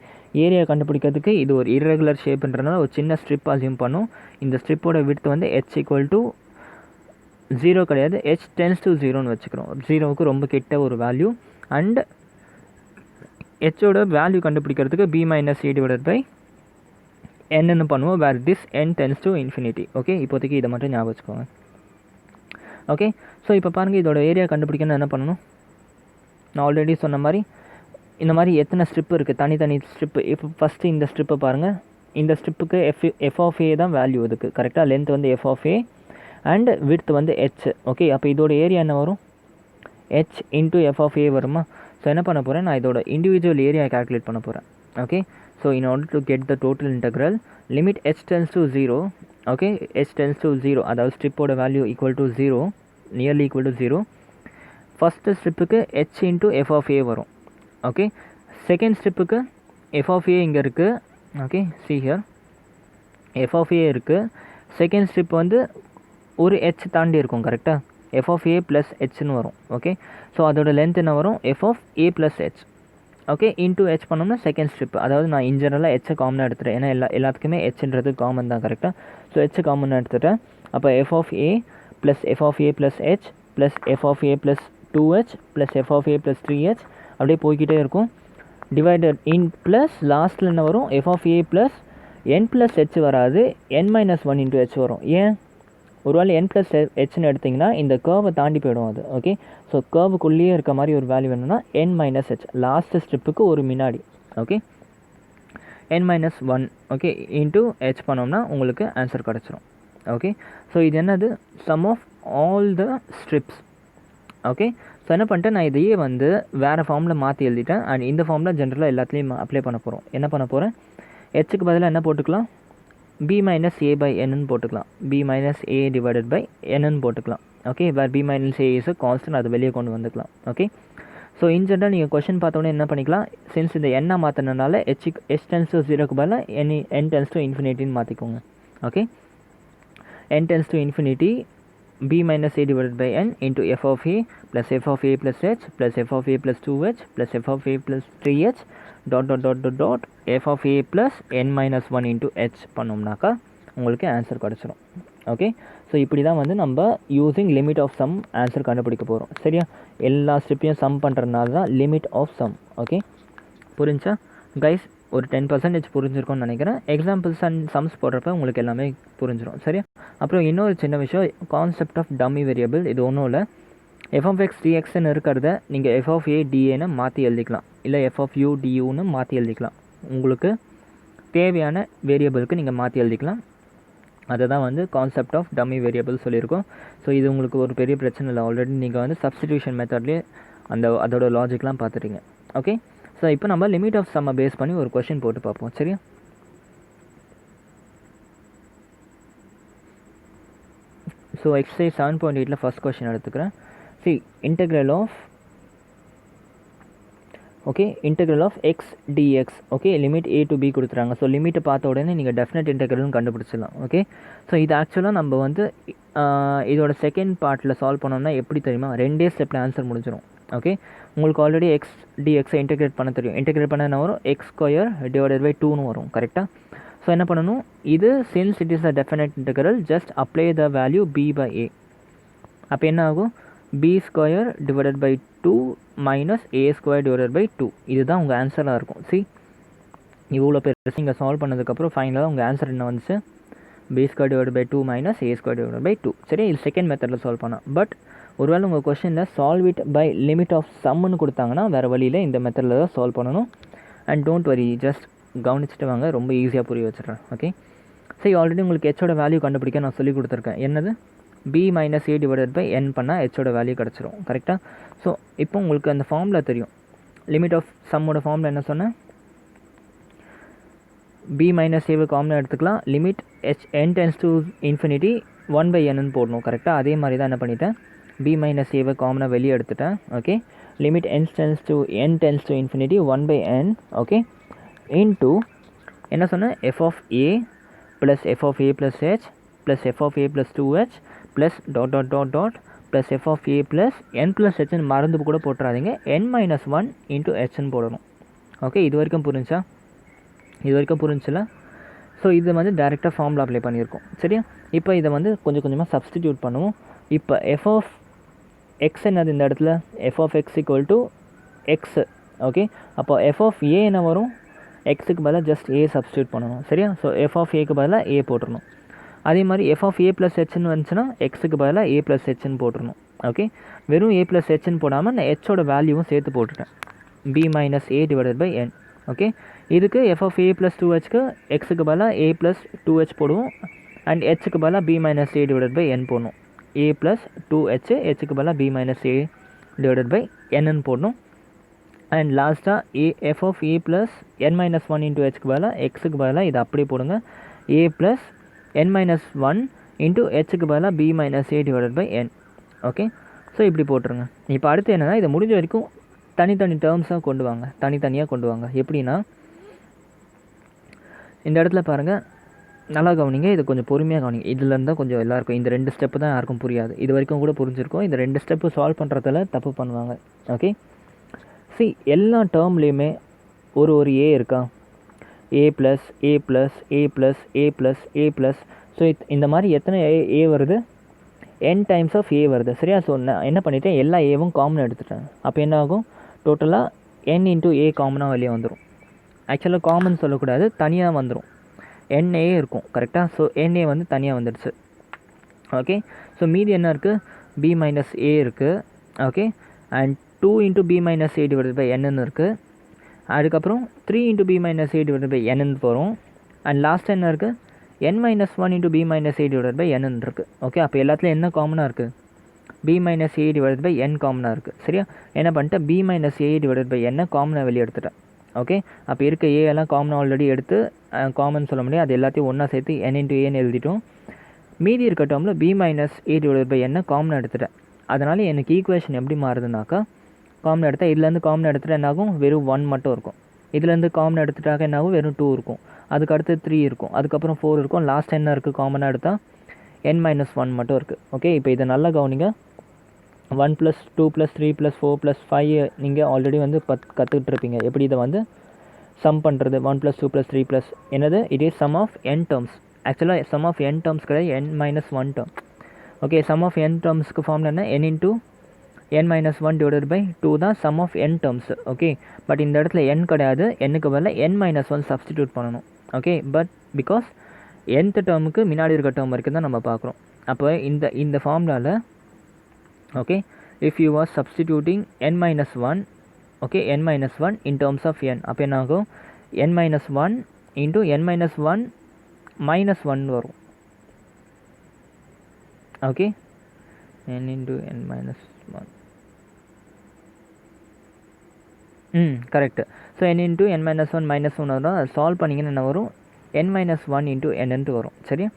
ஏரியா கண்டுபிடிக்கிறதுக்கு இது ஒரு இர்ரெகுலர் ஷேப்புன்றதுனால ஒரு சின்ன ஸ்ட்ரிப் அசியூம் பண்ணும். இந்த ஸ்ட்ரிப்போட விட்த் வந்து h = 0 கிடையாது, h tends to 0ன்னு வச்சுக்கிறோம். 0க்கு ரொம்ப கிட்ட ஒரு வேல்யூ. அண்ட் ஹெச்சோட வேல்யூ கண்டுபிடிக்கிறதுக்கு b - a டிவைடட் பை nன்னு பண்ணுவோம், where this n tends to infinity. ஓகே, இப்போதைக்கு இதை மட்டும் ஞாபகம் வச்சுக்கோங்க. ஓகே, ஸோ இப்போ பாருங்கள், இதோட ஏரியா கண்டுபிடிக்கணும்னு என்ன பண்ணணும், நான் ஆல்ரெடி சொன்ன மாதிரி இந்த மாதிரி எத்தனை ஸ்ட்ரிப் இருக்குது, தனித்தனி ஸ்ட்ரிப்பு. இப்போ ஃபஸ்ட்டு இந்த ஸ்ட்ரிப்பை பாருங்கள், இந்த ஸ்ட்ரிப்புக்கு f(a) தான் வேல்யூ இதுக்கு. கரெக்டாக, லென்த் வந்து f(a) அண்ட் விட்த் வந்து h. ஓகே, அப்போ இதோட ஏரியா என்ன வரும், h × f(a) வருமா. ஸோ என்ன பண்ண போகிறேன், நான் இதோட இண்டிவிஜுவல் ஏரியா கால்குலேட் பண்ண போகிறேன். Okay, so in order to get the total integral, லிமிட் h tends to 0. Okay, h tends to 0, அதாவது ஸ்ட்ரிப்போட வேல்யூ = 0, நியர்லி = 0. ஃபஸ்ட்டு ஸ்ட்ரிப்புக்கு h × f(a) வரும். ஓகே, செகண்ட் ஸ்ட்ரிப்புக்கு f(a) இங்கே இருக்குது. ஓகே, see here, f(a) இருக்குது. செகண்ட் ஸ்ட்ரிப் வந்து ஒரு h தாண்டி இருக்கும். கரெக்டாக, f(a) + hன்னு வரும். ஓகே, ஸோ அதோட லென்த் என்ன வரும், f(a + h). Okay, into h பண்ணோம்னா செகண்ட் ஸ்ட்ரிப். அதாவது நான் இன்ஜெனரலாக h காமனாக எடுத்துகிறேன், ஏன்னா எல்லாத்துக்குமே hன்றது காமன் தான். கரெக்டாக, ஸோ h காமனாக எடுத்துட்டேன். அப்போ f(a + f(a + h + f(a + 2h + f(a + 3h) அப்படியே போய்கிட்டே இருக்கும். டிவைடட் இன் ப்ளஸ் லாஸ்ட்டில் என்ன வரும், f(a + n + h வராது, n - 1 × h வரும். ஏன், ஒருவேளை n + hன்னு எடுத்திங்கன்னா இந்த கர்வை தாண்டி போயிடும் அது. ஓகே, ஸோ கர்வுக்குள்ளேயே இருக்க மாதிரி ஒரு வேல்யூ வேணும்னா n - h லாஸ்ட் ஸ்டெப்புக்கு ஒரு முன்னாடி. Okay, n - 1 okay into h பண்ணோம்னா உங்களுக்கு ஆன்சர் கிடச்சிரும். ஓகே, ஸோ இது என்னது sum of all the strips. Okay, so என்ன பண்ணிட்டேன், நான் இதையே வந்து வேறு ஃபார்மில் மாற்றி எழுதிட்டேன். அண்ட் இந்த ஃபார்மில் ஜென்ரலாக எல்லாத்துலேயும் அப்ளை பண்ண போகிறோம். என்ன பண்ண போகிறேன், ஹெச்சுக்கு பதிலாக என்ன போட்டுக்கலாம், b - a/n போட்டுக்கலாம். b - a/n போட்டுக்கலாம். Okay, where b - a is a constant, அது வெளியே கொண்டு வந்துக்கலாம். ஓகே, ஸோ இன் ஜென்ரல் நீங்கள் கொஷின் பார்த்தோன்னே என்ன பண்ணிக்கலாம், சின்ஸ் இந்த எண்ணை மாற்றினால h → 0க்கு பதிலாக n → ∞ மாற்றிக்கோங்க. Okay, n → ∞, b - a/n into f of a plus f of a plus h plus f of a plus 2h plus f of a plus 3h dot f of a plus n minus 1 into h பண்ணோம்னாக்கா உங்களுக்கு answer கிடச்சிரும். Okay, so இப்படி தான் வந்து நம்ம using limit of sum answer கண்டுபிடிக்க போகிறோம். சரியா, எல்லா ஸ்டெப்பையும் சம் பண்ணுறதுனால தான் லிமிட் ஆஃப் சம். ஓகே, புரிஞ்சா கைஸ்? ஒரு 10% புரிஞ்சிருக்கும்னு நினைக்கிறேன். எக்ஸாம்பிள்ஸ் அண்ட் சம்ஸ் போடுறப்ப உங்களுக்கு எல்லாமே புரிஞ்சிடும். சரியா, அப்புறம் இன்னொரு சின்ன விஷயம், கான்செப்ட் ஆஃப் டம்மி வேரியபிள். இது ஒன்றும் இல்லை, f of x dxன்னு இருக்கிறத நீங்கள் f of a dAன்னு மாற்றி எழுதிக்கலாம், இல்லை f of u duன்னு மாற்றி எழுதிக்கலாம். உங்களுக்கு தேவையான வேரியபிளுக்கு நீங்கள் மாற்றி எழுதிக்கலாம். அதை தான் வந்து கான்செப்ட் ஆஃப் டம்மி வேரியபிள் சொல்லியிருக்கோம். ஸோ இது உங்களுக்கு ஒரு பெரிய பிரச்சனை இல்லை, ஆல்ரெடி நீங்கள் வந்து சப்ஸ்டிடியூஷன் மெத்தட்லேயே அதோட லாஜிக்லாம் பார்த்துட்டீங்க. ஓகே, ஸோ இப்போ நம்ம லிமிட் ஆஃப் சம்மை பேஸ் பண்ணி ஒரு கொஷின் போட்டு பார்ப்போம். சரியா, ஸோ எக்ஸசைஸ் 7.8ல் ஃபஸ்ட் கொஷின் எடுத்துக்கிறேன். See integral of x dx. Okay, limit a to b கொடுத்துறாங்க. ஸோ லிமிட்டை பார்த்த உடனே நீங்கள் டெஃபினட் இன்டெக்ரல்னு கண்டுபிடிச்சிடலாம். ஓகே, ஸோ இது ஆக்சுவலாக நம்ம வந்து இதோட செகண்ட் பார்ட்டில் சால்வ் பண்ணோம்னா எப்படி தெரியுமா, 2 ஸ்டெப்பில் ஆன்சர் முடிஞ்சிடும். ஓகே, உங்களுக்கு ஆல்ரெடி எக்ஸ் டிஎக்ஸை இன்டெகிரேட் பண்ண தெரியும். இன்டெகிரேட் பண்ண என்ன வரும், x² / 2ன்னு வரும். கரெக்டாக? ஸோ என்ன பண்ணணும், இது since it is a definite integral just apply the value b/a. அப்போ என்ன ஆகும், b² / 2 மைனஸ் a² / 2. இதுதான் உங்கள் ஆன்சராக இருக்கும். சி, இவ்வளோ பேர் நீங்கள் சால்வ் பண்ணதுக்கப்புறம் ஃபைனலாக உங்கள் ஆன்சர் என்ன வந்துச்சு, b² / 2 மைனஸ் a² / 2. சரி, இது செகண்ட் மெத்தடில் சால்வ் பண்ணால். பட் ஒருவேளை உங்கள் கொஷனில் solve it by limit of சம்னு கொடுத்தாங்கன்னா வேறு வழியில் இந்த மெத்தடில் தான் சால்வ் பண்ணணும். அண்ட் டோன்ட் வரி, ஜஸ்ட் கவனிச்சுட்டு வாங்க, ரொம்ப ஈஸியாக புரிய வச்சுட்றேன். ஓகே, சரி, ஆல்ரெடி உங்களுக்கு ஹெச்சோட வேல்யூ கண்டுபிடிக்க நான் சொல்லி கொடுத்துருக்கேன். என்னது, b - a/ n பண்ணால் ஹெச்சோட வேல்யூ கிடச்சிரும். கரெக்டாக? ஸோ இப்போ உங்களுக்கு அந்த ஃபார்முலா தெரியும். லிமிட் ஆஃப் சம்மோட ஃபார்முலா என்ன சொன்னேன், b - a காமனாக எடுத்துக்கலாம். லிமிட் n → ∞ 1/n போடணும். கரெக்டாக? அதே மாதிரி தான் என்ன பண்ணிட்டேன், b - a காமனாக வெளியே எடுத்துட்டேன். Okay, limit n → ∞ 1/n. Okay, into என்ன சொன்னேன், f of a plus f of a plus h plus f of a plus 2h plus dot plus f of a plus n plus hன்னு மறந்து கூட போட்டுறாதீங்க, n - 1 into hன்னு போடணும். Okay, இது வரைக்கும் புரிஞ்சுல? So இது வந்து டேரெக்டாக ஃபார்முலா அப்ளை பண்ணியிருக்கோம். சரியா, இப்போ இதை வந்து கொஞ்சம் கொஞ்சமாக சப்ஸ்டிடியூட் பண்ணுவோம். இப்போ f of x என்னது இந்த இடத்துல, f of x = x. Okay, அப்போ f of a என்ன வரும், எக்ஸுக்கு பதிலாக ஜஸ்ட் a சப்ஸ்டியூட் பண்ணணும். சரியா, ஸோ f of aக்கு பதிலாக a போட்டுருணும். அதே மாதிரி f of a plus hன்னு வந்துச்சுன்னா எக்ஸுக்கு பதிலாக a plus hன்னு போட்டுருணும். ஓகே, வெறும் a plus hன்னு போடாமல் நான் ஹெச்சோட வேல்யூவும் சேர்த்து போட்டுட்டேன், b - a/n. ஓகே, இதுக்கு f of a plus 2hக்கு எக்ஸுக்கு பதிலாக a plus 2h போடுவோம். அண்ட் ஹெச்சுக்கு பதிலாக b - a/n போடணும். a plus 2h, ஹெச்சுக்கு பதிலாக b - a/n போடணும். அண்ட் லாஸ்ட்டாக f of a plus n - 1 into hக்கு பதிலாக எக்ஸுக்கு பதிலாக இதை அப்படியே போடுங்க, a plus n - 1 into hக்கு பதிலாக b - a/n. ஓகே, ஸோ இப்படி போட்டுருங்க. இப்போ அடுத்து என்னென்னா, இதை முடிஞ்ச வரைக்கும் தனித்தனி டேர்ம்ஸாக தனித்தனியாக கொண்டு வாங்க. எப்படின்னா, இந்த இடத்துல பாருங்கள், நல்லா கவனிங்க, இது கொஞ்சம் பொறுமையாக கவனிங்க. இதில் இருந்தால் கொஞ்சம் எல்லாருக்கும் இந்த 2 ஸ்டெப்பு தான் யாருக்கும் புரியாது. இது வரைக்கும் கூட புரிஞ்சிருக்கும், இந்த 2 ஸ்டெப்பு சால்வ் பண்ணுறதுல தப்பு பண்ணுவாங்க. ஓகே, சி, எல்லா டேர்ம்லேயுமே ஒரு ஏ இருக்கா, a plus a plus a plus a plus a plus. So இந்த மாதிரி எத்தனை ஏ வருது, n டைம்ஸ் ஆஃப் a வருது. சரியா, ஸோ நான் என்ன பண்ணிட்டேன், எல்லா ஏவும் காமனாக எடுத்துட்டேன். அப்போ என்ன ஆகும், டோட்டலாக n into a காமனாக வெளியே வந்துடும். ஆக்சுவலாக காமன் சொல்லக்கூடாது, தனியாக வந்துடும். na இருக்கும். கரெக்டாக? ஸோ na வந்து தனியாக வந்துடுச்சு. ஓகே. ஸோ மீதி என்ன இருக்குது, b மைனஸ் ஏ இருக்குது. Okay. And 2 into b minus a divided by என்னன்னு இருக்குது. அதுக்கப்புறம் 3 into b minus a divided by என்னன்னு போகிறோம். அண்ட் லாஸ்ட் என்ன இருக்குது, n minus 1 into b minus a divided by என்னன்னு இருக்குது. ஓகே. அப்போ எல்லாத்துலேயும் என்ன காமனாக இருக்குது, b minus a divided by n காமனாக இருக்குது. சரியா, என்ன பண்ணிட்டேன், b minus a divided by என்ன காமனாக வெளியே எடுத்துட்டேன். ஓகே. அப்போ இருக்க ஏ எல்லாம் காமன் ஆல்ரெடி எடுத்து காமன் சொல்ல முடியாது, அது எல்லாத்தையும் ஒன்றா சேர்த்து n இன்ட்டு ஏன்னு எழுதிட்டோம். மீதி இருக்க டேர்மில் b minus a divided by என்ன காமனாக எடுத்துட்டேன். அதனால் எனக்கு ஈக்குவேஷன் எப்படி மாறுதுனாக்கா, காமன் எடுத்தால் இதுலேருந்து காமன் எடுத்துகிட்டு என்னாகும், வெறும் 1 மட்டும் இருக்கும். இதுலேருந்து காமன் எடுத்துட்டாக்க என்னாகும், வெறும் 2 இருக்கும். அதுக்கு அடுத்து 3 இருக்கும், அதுக்கப்புறம் 4 இருக்கும். லாஸ்ட் என்ன இருக்குது, காமனாக எடுத்தால் n மைனஸ் 1 மட்டும் இருக்குது. ஓகே. இப்போ இதை நல்லா கவனிங்க. 1 + 2 + 3 + 4 + 5 நீங்கள் ஆல்ரெடி வந்து கற்றுக்கிட்டு இருப்பீங்க எப்படி இதை வந்து சம் பண்ணுறது. 1 + 2 + 3 + என்னது, it is sum of n terms. ஆக்சுவலாக சம் ஆஃப் n டேர்ம்ஸ் கிடையாது, n minus 1 term. Okay. Sum of n டேர்ம்ஸ்க்கு ஃபார்ம்ல என்ன, n into n minus 1 divided by 2 தான் sum of n terms. Okay. But இந்த இடத்துல n கிடையாது, n-க்கு பதில் n மைனஸ் 1 சப்ஸ்டிடியூட் பண்ணணும். ஓகே. பட் பிகாஸ் nth டேர்முக்கு முன்னாடி இருக்க டேர்ம் வரைக்கும் தான் நம்ம பார்க்குறோம். அப்போ இந்த ஃபார்முலாவில் okay, if you are substituting n minus 1, okay, n minus 1 in terms of n, அப்போ என்ன ஆகும், n minus 1 into n minus 1 minus 1 வரும். Okay. n into n minus 1 correct. So n into n minus 1 minus 1 வரும். அதை solve பண்ணிங்கன்னா என்ன வரும், n minus 1 into என்னன்ட்டு வரும். சரியா,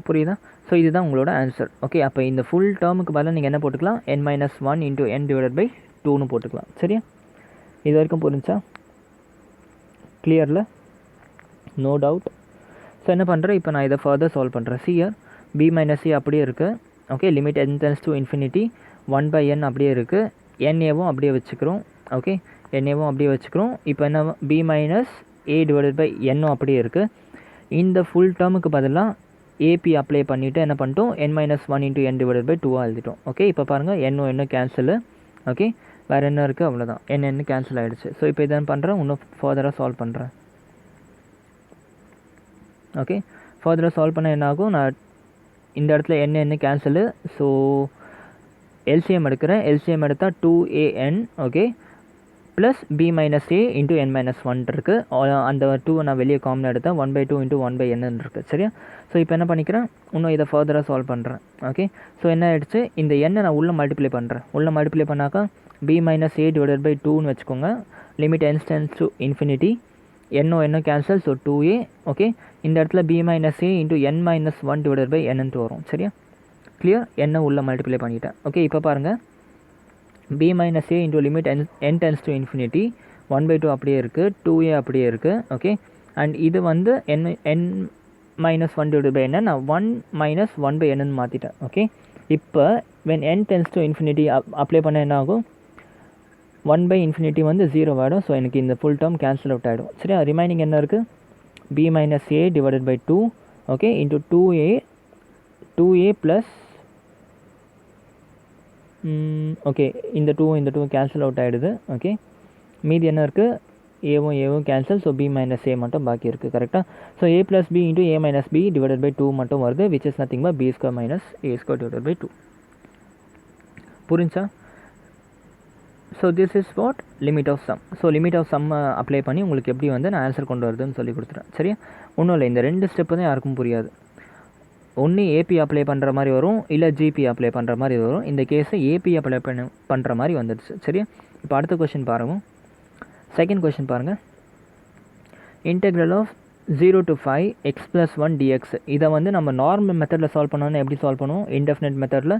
புரியுதா? ஸோ இதுதான் உங்களோட ஆன்சர். ஓகே. அப்போ இந்த ஃபுல் டேர்முக்கு பதிலாக நீங்கள் என்ன போட்டுக்கலாம், n minus 1 into n divided by 2ன்னு போட்டுக்கலாம். சரியா, இது வரைக்கும் புரிஞ்சா, கிளியரில், நோ டவுட். ஸோ என்ன பண்ணுறேன், இப்போ நான் இதை ஃபர்தர் சால்வ் பண்ணுறேன். சிஆர் b மைனஸ் c அப்படியே இருக்குது. Okay. Limit n tends to infinity 1/n அப்படியே இருக்குது. n-ஏவும் அப்படியே வச்சுக்கிறோம். ஓகே. n-ஏவும் அப்படியே வச்சுக்கிறோம். இப்போ என்ன, b minus a divided by n-ம் அப்படியே இருக்குது. இந்த ஃபுல் டேர்முக்கு பதிலாக ஏபி அப்ளை பண்ணிவிட்டு என்ன பண்ணிட்டோம், n minus 1 into n divided by 2 எழுதிட்டோம். ஓகே. இப்போ பாருங்கள், n கேன்சலு. ஓகே. வேறு என்ன இருக்குது, அவ்வளோதான், n கேன்சல் ஆகிடுச்சு. ஸோ இப்போ இதை பண்ணுறேன், இன்னும் ஃபர்தராக சால்வ் பண்ணுறேன். ஓகே. ஃபர்தராக சால்வ் பண்ண என்ன ஆகும், நான் இந்த இடத்துல n கேன்சலு. ஸோ எல்சிஎம் எடுக்கிறேன். எல்சிஎம் எடுத்தால் 2an. Okay. Plus b minus a into n minus 1 இருக்குது. அந்த 2 நான் வெளியே காமன் எடுத்தேன், 1/2 இன்ட்டு 1/n இருக்குது. சரியா. ஸோ இப்போ என்ன பண்ணிக்கிறேன், இன்னும் இதை ஃபர்தராக சால்வ் பண்ணுறேன். ஓகே. ஸோ என்ன ஆகிடுச்சு, இந்த n நான் உள்ளே மல்டிப்ளை பண்ணுறேன். உள்ளே மல்டிப்ளை பண்ணாக்கா b minus a divided by 2ன்னு வச்சுக்கோங்க. Limit n tends to infinity, n cancel. So 2a. Okay. இந்த இடத்துல b minus a into n minus 1 divided by n வரும். சரியா, கிளியர். n உள்ளே மல்டிப்ளை பண்ணிட்டேன். ஓகே. இப்போ பாருங்கள், b minus a into limit n tends to infinity 1/2 அப்படியே இருக்குது, 2a அப்படியே இருக்குது. ஓகே. அண்ட் இது வந்து n மைனஸ் 1 டிவைடட் பை என்ன, நான் 1 மைனஸ் 1/n மாற்றிட்டேன். ஓகே. இப்போ when n tends to infinity apply பண்ண என்ன ஆகும், 1/∞ வந்து 0 ஆகிடும். ஸோ எனக்கு இந்த ஃபுல் டேர்ம் கேன்சல் அவுட் ஆகிடும். சரியா, ரிமைனிங் என்ன இருக்குது, b minus a divided by 2. Okay. Into 2a plus okay, இந்த 2 கேன்சல் அவுட் ஆகிடுது. ஓகே. மீதி என்ன இருக்குது, ஏவும் cancel. So b minus a மட்டும் பாக்கி இருக்குது. கரெக்டாக. So a plus b into a minus b divided by 2 மட்டும் வருது, which is nothing but b square minus a square divided by 2. புரிஞ்சா? So this is what limit of sum. So limit of sum apply பண்ணி உங்களுக்கு எப்படி வந்து நான் answer கொண்டு வருதுன்னு சொல்லி கொடுத்துறேன். சரியா, ஒன்றும் இல்லை, இந்த 2 ஸ்டெப்பு தான் யாருக்கும் புரியாது. ஒன்று ஏபி அப்ளை பண்ணுற மாதிரி வரும், இல்லை ஜிபி அப்ளை பண்ணுற மாதிரி வரும். இந்த கேஸை ஏபி அப்ளை பண்ணுற மாதிரி வந்துடுச்சு. சரியா, இப்போ அடுத்த கொஷின் பாருங்கள். செகண்ட் கொஷின் பாருங்கள். Integral of 0 to 5 x plus 1 dx. இதை வந்து நம்ம நார்மல் மெத்தடில் சால்வ் பண்ணோன்னா எப்படி சால்வ் பண்ணுவோம், இன்டெஃபினைட் மெத்தடில்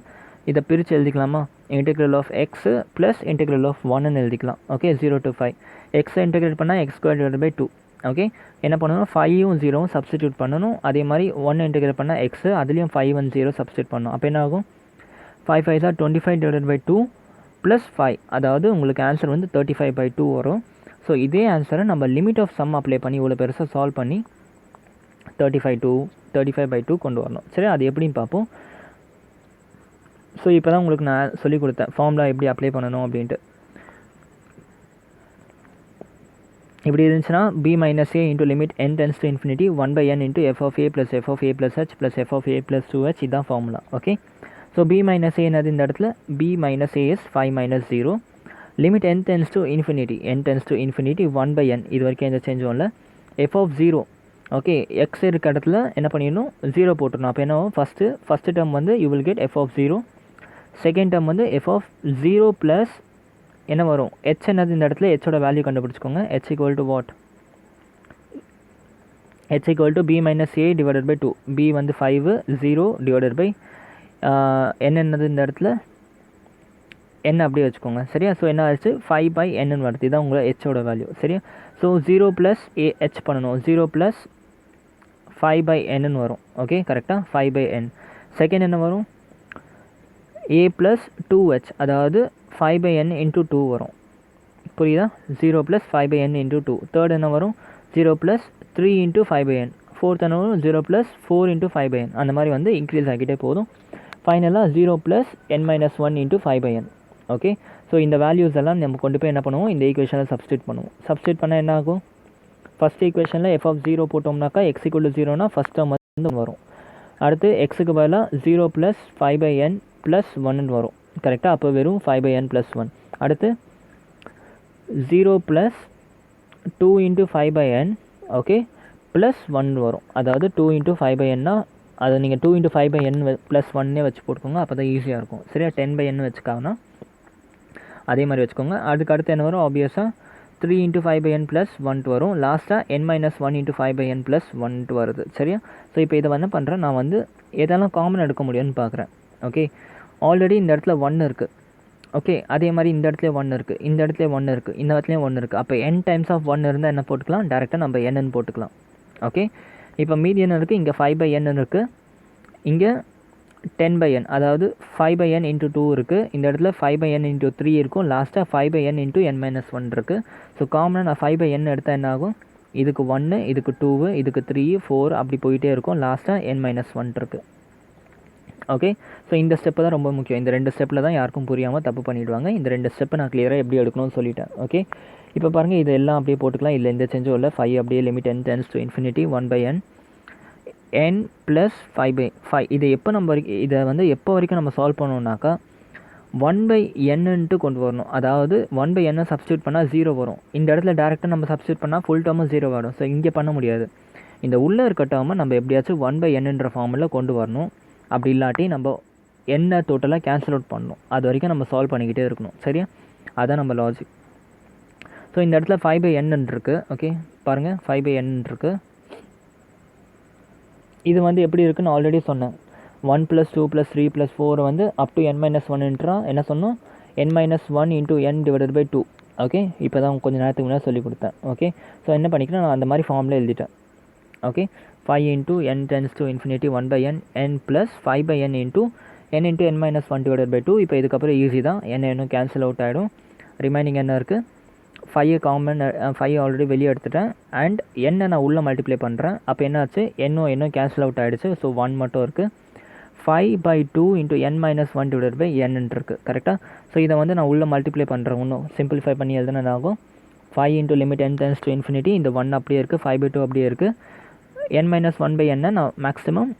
இதை பிரித்து எழுதிக்கலாமா, integral of X plus integral of 1ன்னு எழுதிக்கலாம். ஓகே. 0 to 5 எக்ஸை இன்டெகிரேட் பண்ணால் x square divided by 2. Okay. என்ன பண்ணணும், 5ம் 0வும் சப்ஸ்டிடியூட் பண்ணணும். அதே மாதிரி 1 இன்டெகிரேட் பண்ணால் எக்ஸு, அதுலேயும் 5 and 0 சப்ஸ்டியூட் பண்ணணும். அப்போ என்ன ஆகும், 5 5s are 25 divided by 2 plus 5, அதாவது உங்களுக்கு ஆன்சர் வந்து 35/2 வரும். ஸோ இதே ஆன்சரை நம்ம லிமிட் ஆஃப் சம் அப்ளை பண்ணி இவ்வளோ பெருசாக சால்வ் பண்ணி 35/2 கொண்டு வரணும். சரி, அது எப்படின்னு பார்ப்போம். ஸோ இப்போ தான் உங்களுக்கு நான் சொல்லிக் கொடுத்தேன் ஃபார்முலா எப்படி அப்ளை பண்ணணும் அப்படின்ட்டு. இப்படி இருந்துச்சுன்னா b minus a into limit n tends to infinity 1 by n into f of a plus f of a plus h plus f of a plus 2h இதான் formula. Okay, so b minus a என்னது இந்த இடத்துல b minus a is 5 minus 0 limit n tends to infinity 1 by n இது வரைக்கும் எந்த சேஞ்சும் இல்லை. f of 0 okay, x இருக்க இடத்துல என்ன பண்ணிடணும் 0 போட்டுடணும். அப்போ என்ன ஃபஸ்ட்டு டேர்ம் வந்து you will get f of 0, second term வந்து f of 0 plus என்ன வரும் h என்னது இந்த இடத்துல ஹோட value கண்டுபிடிச்சிக்கோங்க. h equal to what? h equal to b minus a divided by 2. b வந்து 5, 0 divided by n என்னது இந்த இடத்துல n அப்படியே வச்சுக்கோங்க. சரியா? ஸோ என்ன ஆச்சு 5 by n வருது. இதான் உங்களை ஹோட வேல்யூ. சரியா? ஸோ 0 ப்ளஸ் h பண்ணணும். 0 ப்ளஸ் 5 by n வரும். ஓகே, கரெக்டாக 5 by n. செகண்ட் என்ன வரும் a ப்ளஸ் 2h, அதாவது 5 by n into 2 வரும். புரியுதா? 0 plus 5 by n into 2. Third என்ன வரும் 0 plus 3 into 5 by n. Fourth என்ன வரும் 0 ப்ளஸ் 4 into 5 by n. அந்த மாதிரி வந்து இன்க்ரீஸ் ஆகிட்டே போதும். ஃபைனலாக 0 plus n minus 1 into 5 by n. Okay, so இந்த வேல்யூஸ் எல்லாம் நம்ம கொண்டு போய் என்ன பண்ணுவோம், இந்த ஈக்குவேஷனில் சப்ஸ்டியூட் பண்ணுவோம். சப்ஸ்டியூட் பண்ணால் என்ன ஆகும், ஃபஸ்ட் ஈக்குவேஷனில் f of 0 போட்டோம்னாக்கா x equal to 0னா ஃபஸ்ட் டேர்ம் வந்து வரும். அடுத்து எக்ஸுக்கு பதிலாக 0 ப்ளஸ் 5 by n ப்ளஸ் 1 வரும். கரெக்டாக? அப்போ வெறும் 5 by n ப்ளஸ் 1. அடுத்து 0 plus 2 into 5 by n okay plus 1 வரும். அதாவது 2 into 5 by n அதை நீங்கள் 2 into 5 by n ப்ளஸ் 1 வச்சு போட்டுக்கோங்க. அப்போ தான் ஈஸியாக இருக்கும். சரியா? 10 by n வச்சுக்காங்கன்னா அதே மாதிரி வச்சுக்கோங்க. அதுக்கு அடுத்து என்ன வரும், ஆப்வியஸாக 3 into 5 by n ப்ளஸ் 1 வரும். லாஸ்ட்டாக n minus 1 into 5 by n plus 1 வருது. சரியா? ஸோ இப்போ இதை என்ன பண்ணுறேன், நான் வந்து எதெல்லாம் காமன் எடுக்க முடியும்னு பார்க்குறேன். ஓகே, ஆல்ரெடி இந்த இடத்துல 1 இருக்குது. ஓகே, அதே மாதிரி இந்த இடத்துல 1 இருக்குது, இந்த இடத்துல 1 இருக்குது, இந்த இடத்துலையும் 1 இருக்குது. அப்போ n டைம்ஸ் ஆஃப் 1 இருந்தால் என்ன போட்டுக்கலாம், டேரெக்டாக நம்ம n போட்டுக்கலாம். ஓகே, இப்போ மீதி என்ன இருக்குது, இங்கே 5 by n இருக்குது, இங்கே 10 by n, அதாவது 5 by n into 2 இருக்குது. இந்த இடத்துல 5 by n into 3 இருக்கும். லாஸ்ட்டாக 5 by n into n minus 1 இருக்குது. ஸோ காமனாக நான் 5 by n எடுத்தால் என்ன ஆகும், இதுக்கு 1, இதுக்கு 2, இதுக்கு 3, 4 அப்படி போயிட்டே இருக்கும். லாஸ்ட்டாக n minus 1 இருக்குது. ஓகே, ஸோ இந்த ஸ்டெப்பு தான் ரொம்ப முக்கியம். இந்த 2 ஸ்டெப்பில் தான் யாருக்கும் புரியாமல் தப்பு பண்ணிவிடுவாங்க. இந்த 2 ஸ்டெப்பை நான் கிளியராக எப்படி எடுக்கணும்னு சொல்லிட்டேன். ஓகே, இப்போ பாருங்கள், இது எல்லாம் அப்படியே போட்டுக்கலாம். இல்லை எந்த சேஞ்சும் இல்லை. 5 அப்படியே limit n tends to infinity 1 by n n plus 5 by 5. இதை எப்போ நம்ம இதை வந்து எப்போ வரைக்கும் நம்ம சால்வ் பண்ணோம்னாக்கா 1 by n கொண்டு வரணும். அதாவது 1 by n சப்ஸ்டியூட் பண்ணால் 0 வரும். இந்த இடத்துல டேரெக்டாக நம்ம சப்ஸ்டியூட் பண்ணால் ஃபுல் டேர்மும் 0 வரும். ஸோ இங்கே பண்ண முடியாது. இந்த உள்ளே இருக்க டேர்மை நம்ம எப்படியாச்சும் 1 by n ஃபார்மில் கொண்டு வரணும். அப்படி இல்லாட்டி நம்ம என்ன டோட்டலாக கேன்சல் அவுட் பண்ணணும். அது வரைக்கும் நம்ம சால்வ் பண்ணிக்கிட்டே இருக்கணும். சரியா? அதான் நம்ம லாஜிக். ஸோ இந்த இடத்துல 5 by n இருக்குது. ஓகே, பாருங்கள் 5 by n இருக்குது. இது வந்து எப்படி இருக்குன்னு ஆல்ரெடி சொன்னேன். 1 + 2 + 3 + 4 வந்து அப் டு n minus 1 என்ன சொன்னோம், n minus 1 into n divided by 2. Okay, இப்போ தான் கொஞ்சம் நேரத்துக்கு முன்னாடி சொல்லி கொடுத்தேன். ஓகே, ஸோ என்ன பண்ணிக்கிறேன், நான் அந்த மாதிரி ஃபார்மில் எழுதிட்டேன். Okay, 5 into n tends to infinity 1 by n n plus 5 by n into n minus 1 divided by 2. இப்போ இதுக்கப்புறம் ஈஸி தான். n கேன்சல் அவுட் ஆகிடும். ரிமைனிங் என்ன இருக்குது, 5 காமன், 5 ஆல்ரெடி வெளியே எடுத்துட்டேன். அண்ட் n நான் உள்ளே மல்டிப்ளை பண்ணுறேன். அப்போ என்னாச்சு, n கேன்சல் அவுட் ஆகிடுச்சு. ஸோ 1 மட்டும் இருக்குது. 5 by 2 into n minus 1 divided by n இருக்குது. கரெக்டாக? ஸோ இதை வந்து நான் உள்ளே மல்டிப்ளை பண்ணுறேன். இன்னும் சிம்பிளிஃபை பண்ணி எழுதுனா ஆகும் 5 into limit n tends to infinity. இந்த 1 அப்படியே இருக்குது, 5 by 2 அப்படியே இருக்குது. n minus 1 by n நான் மேக்ஸிமம்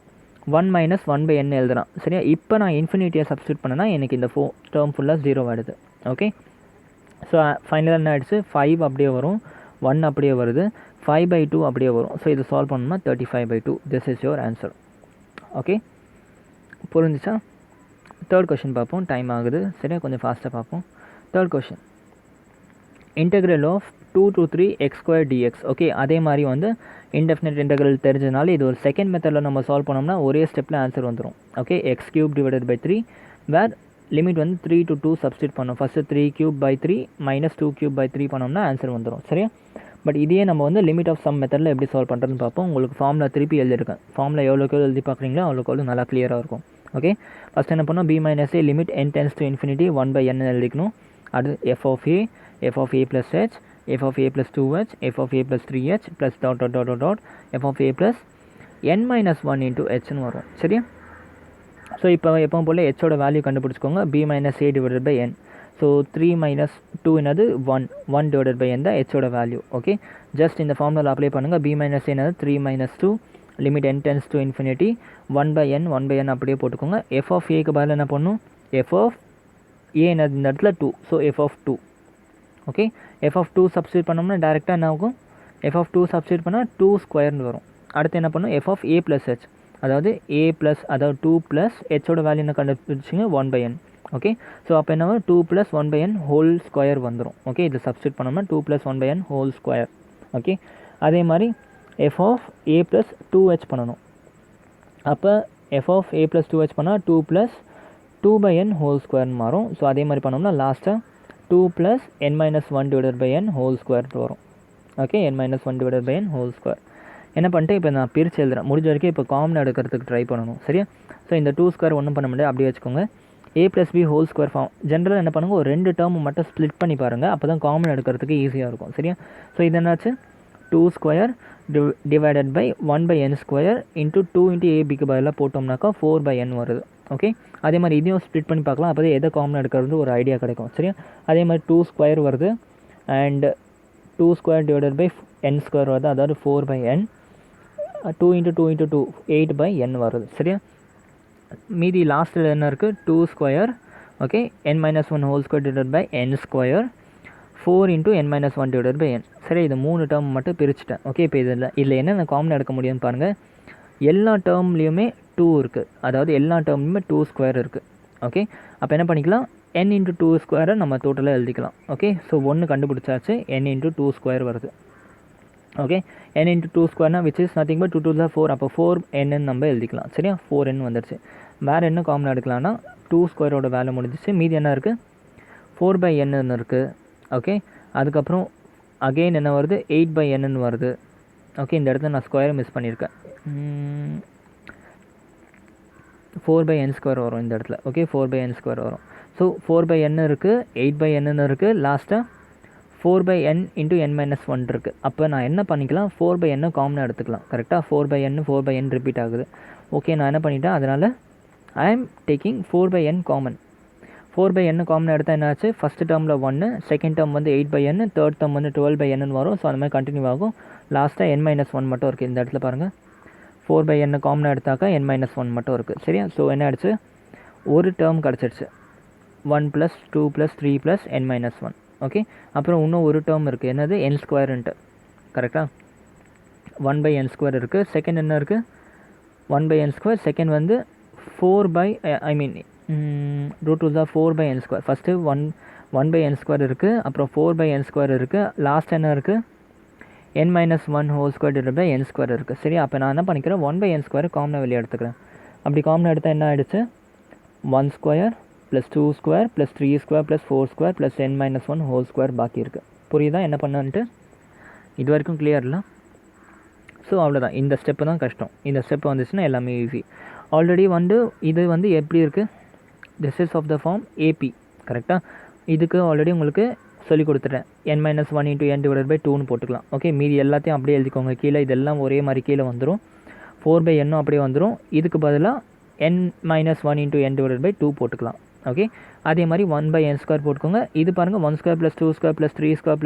1 minus 1 by n எழுதுறேன். சரியா? இப்போ நான் இன்ஃபினிட்டியை சப்ஸ்டியூட் பண்ணேன்னா எனக்கு இந்த டேர்ம் ஃபுல்லாக 0 ஆகிடுது. ஓகே, ஸோ ஃபைனலாக என்ன ஆகிடுச்சு, 5 அப்படியே வரும், 1 அப்படியே வருது, 5 by 2 அப்படியே வரும். ஸோ இதை சால்வ் பண்ணணும்னா 35 by 2. This is your answer. Okay, புரிஞ்சிச்சா? தேர்ட் கொஷின் பார்ப்போம். டைம் ஆகுது. சரியா? கொஞ்சம் ஃபாஸ்ட்டாக பார்ப்போம். Third question, integral of 2 to 3 x² dx. Okay, அதே மாதிரி வந்து இன்டெஃபினைட் இன்டெக்ரல் தெரிஞ்சதுனால இது ஒரு செகண்ட் மெத்தடில் நம்ம சால்வ் பண்ணோம்னா ஒரே ஸ்டெப்பில் ஆன்சர் வந்துடும். Okay, x³ divided by 3 where limit வந்து 3 to 2 சப்ஸ்டியூட் பண்ணோம். ஃபஸ்ட்டு 3³ by 3 மைனஸ் 2³ by 3 பண்ணோம்னா ஆன்சர் வந்துடும். சரியா? பட் இதையே நம்ம வந்து லிமிட் ஆஃப் சம் மெத்தடில் எப்படி சால்வ் பண்ணுறதுன்னு பார்ப்போம். உங்களுக்கு ஃபார்முலா திருப்பி எழுதிருக்கேன். ஃபார்முலா எவ்வளோக்கு எழுதி பார்க்குறீங்களோ அவ்வளோக்கு நல்லா கிளியராக இருக்கும். ஓகே, ஃபஸ்ட் என்ன பண்ணோம், b minus a limit n tends to infinity 1 by n எழுதிக்கணும். அது f of a plus h, f of a plus 2h, f of a plus 3h plus dot dot dot dot dot f of a plus n minus 1 into hன்னு வரும். சரியா? So இப்போ எப்பவும் போல் ஹெச்சோட value கண்டுபிடிச்சிக்கோங்க. b minus a divided by n. So 3 minus 2 என்னது 1 divided by n தான் ஹெச்சோட வேல்யூ. ஓகே, ஜஸ்ட் இந்த ஃபார்முலா அப்ளை பண்ணுங்கள். b மைனஸ் என்னது 3 minus 2 limit n tends to infinity 1/n அப்படியே போட்டுக்கோங்க. எஃப் ஆஃப் ஏக்கு பதில் என்ன பண்ணும், எஃப் ஆஃப் ஏ என்னது இந்த இடத்துல 2, so f of 2. Okay, f of 2 substitute பண்ணோம்னா டேரெக்டாக என்ன ஆகும், எஃப் ஆஃப் 2 சப்ஸ்டியூட் பண்ணால் 2 ஸ்கொயர்னு வரும். அடுத்து என்ன பண்ணும், f of a plus h, அதாவது ஏ ப்ளஸ் அதாவது 2 ப்ளஸ் ஹெச்சோட வேல்யூ என்ன கண்டுபிடிச்சிங்க 1/n. ஓகே, ஸோ அப்போ என்ன வரும் 2 + 1/n ஹோல் ஸ்கொயர் வந்துடும். ஓகே, இதில் சப்ஸ்டியூட் பண்ணோம்னா 2 + 1/n ஹோல் ஸ்கொயர். ஓகே, அதே மாதிரி F of a plus 2h பண்ணணும். அப்போ F of a plus 2h பண்ணால் 2 + 2/n ஹோல் ஸ்கொயர்னு மாறும். ஸோ அதே மாதிரி பண்ணோம்னா லாஸ்ட்டாக 2 + n - 1 divided by n whole square வரும். Okay, n - 1 divided by n whole square. என்ன பண்ணிட்டு இப்போ நான் பிரித்து எழுதுறேன். முடிஞ்ச வரைக்கும் இப்போ காமன் எடுக்கிறதுக்கு ட்ரை பண்ணணும். சரியா? ஸோ இந்த 2 ஸ்கொயர் ஒன்றும் பண்ண முடியாது, அப்படியே வச்சுக்கோங்க. a + b whole square form. ஜென்ரலாக என்ன பண்ணுங்கள், ஒரு 2 டேர்ம் மட்டும் ஸ்ப்ளிட் பண்ணி பாருங்கள், அப்போ தான் காமன் எடுக்கிறதுக்கு ஈஸியாக இருக்கும். சரியா? ஸோ இது என்னாச்சு, 2 square divided by 1/n square into 2 × ஏபிக்கு பதிலாக போட்டோம்னாக்கா 4/n வருது. ஓகே, அதே மாதிரி இதையும் ஸ்ப்ளிட் பண்ணி பார்க்கலாம், அப்போ தான் எதை காமன் எடுக்கிறது ஒரு ஐடியா கிடைக்கும். சரியா? அதே மாதிரி 2 ஸ்கொயர் வருது and 2 square divided by n square வருது, அதாவது 4/n. 2 × 2 × 2 8/n வருது. சரியா? மீதி லாஸ்ட்டில் என்ன இருக்குது, 2 square. Okay, n - 1 whole square divided by n square 4 × n - 1 divided by n. சரி, இது 3 டேர்ம் மட்டும் பிரிச்சுட்டேன். ஓகே, இப்போ இதில் என்னென்ன காமன் எடுக்க முடியும்னு பாருங்கள். எல்லா டேர்ம்லேயுமே 2 இருக்குது, அதாவது எல்லா டேர்ம்லையுமே 2 ஸ்கொயர் இருக்குது. ஓகே, அப்போ என்ன பண்ணிக்கலாம், n × 2 ஸ்கொயரை நம்ம டோட்டலாக எழுதிக்கலாம். ஓகே, ஸோ 1 கண்டுபிடிச்சாச்சு, n × 2 ஸ்கொயர் வருது. ஓகே, n × 2 ஸ்கொயர்னா விச் இஸ் நத்திங் பட் 2 × 2 = 4. அப்போ 4n நம்ம எழுதிக்கலாம். சரியா? 4n வந்துடுச்சு. வேறு என்ன காமன் எடுக்கலாம்னா 2 ஸ்கொயரோட வேலை முடிஞ்சிச்சு. மீதி என்ன இருக்குது, 4/n இருக்குது. ஓகே, அதுக்கப்புறம் அகெயின் என்ன வருது, 8/n வருது. ஓகே, இந்த இடத்துல நான் ஸ்கொயரை மிஸ் பண்ணியிருக்கேன். 4/n ஸ்கொயர் வரும் இந்த இடத்துல. ஓகே, 4/n ஸ்கொயர் வரும். ஸோ 4/n இருக்குது, 8/n இருக்குது, லாஸ்ட்டாக 4/n × n - 1 இருக்குது. அப்போ நான் என்ன பண்ணிக்கலாம், 4/n காமனாக எடுத்துக்கலாம். கரெக்டாக 4/n ரிப்பீட் ஆகுது. ஓகே, நான் என்ன பண்ணிட்டேன், அதனால் ஐ ஆம் டேக்கிங் 4/n காமன். 4/n காமனாக எடுத்தால் என்ன ஆச்சு, ஃபஸ்ட்டு டேர்மில் 1, செகண்ட் டேர்ம் வந்து 8/n, தேர்ட் டேர்ம் வந்து 12/n வரும். ஸோ அந்த மாதிரி கண்டினியூ ஆகும். லாஸ்ட்டாக n - 1 மட்டும் இருக்குது இந்த இடத்துல பாருங்கள். 4/n காமனாக எடுத்தாக்கா n - 1 மட்டும் இருக்குது. சரியா? ஸோ என்ன ஆயிடுச்சு, ஒரு டேர்ம் கிடச்சிடுச்சு, 1 + 2 + 3 + n - 1. ஓகே, அப்புறம் இன்னும் ஒரு டேர்ம் இருக்குது, என்னது n ஸ்கொயருன்ட்டு. கரெக்டாக 1/n ஸ்கொயர் இருக்குது. செகண்ட் என்ன இருக்குது, 1/n ஸ்கொயர். செகண்ட் வந்து 4/n square. First 1/n square இருக்குது, அப்புறம் 4/n ஸ்கொயர் இருக்குது, லாஸ்ட் என்ன இருக்குது, n - 1 whole square divided by n square இருக்குது. சரி, அப்போ நான் என்ன பண்ணிக்கிறேன், 1/n ஸ்கொயர் காமனாக வெளியே எடுத்துக்கிறேன். அப்படி காமனாக எடுத்தால் என்ன ஆகிடுச்சு, 1 square + 2 square + 3 square + 4 square + n - 1 whole square பாக்கி இருக்குது. புரியுதா என்ன பண்ணன்ட்டு? இது வரைக்கும் கிளியர்ல? ஸோ அவ்வளோதான், இந்த ஸ்டெப்பு தான் கஷ்டம். இந்த ஸ்டெப் வந்துச்சுன்னா எல்லாமே ஈஸி. ஆல்ரெடி வந்து இது வந்து எப்படி இருக்குது, this is of the form ab. கரெக்டாக இதுக்கு ஆல்ரெடி உங்களுக்கு சொல்லிக் கொடுத்துட்டேன். n - 1 × n டிவைடட் பை 2ன்னு போட்டுக்கலாம். ஓகே, மீதி எல்லாத்தையும் அப்படியே எழுதிக்கோங்க. கீழே இதெல்லாம் ஒரே மாதிரி கீழே வந்துடும். 4/n அப்படியே வந்துடும். இதுக்கு பதிலாக n - 1 × n டிவைடட் பை 2 போட்டுக்கலாம். ஓகே, அதே மாதிரி 1/n ஸ்கொயர் போட்டுக்கோங்க. இது பாருங்கள், 1 square + 2 square + 3 square +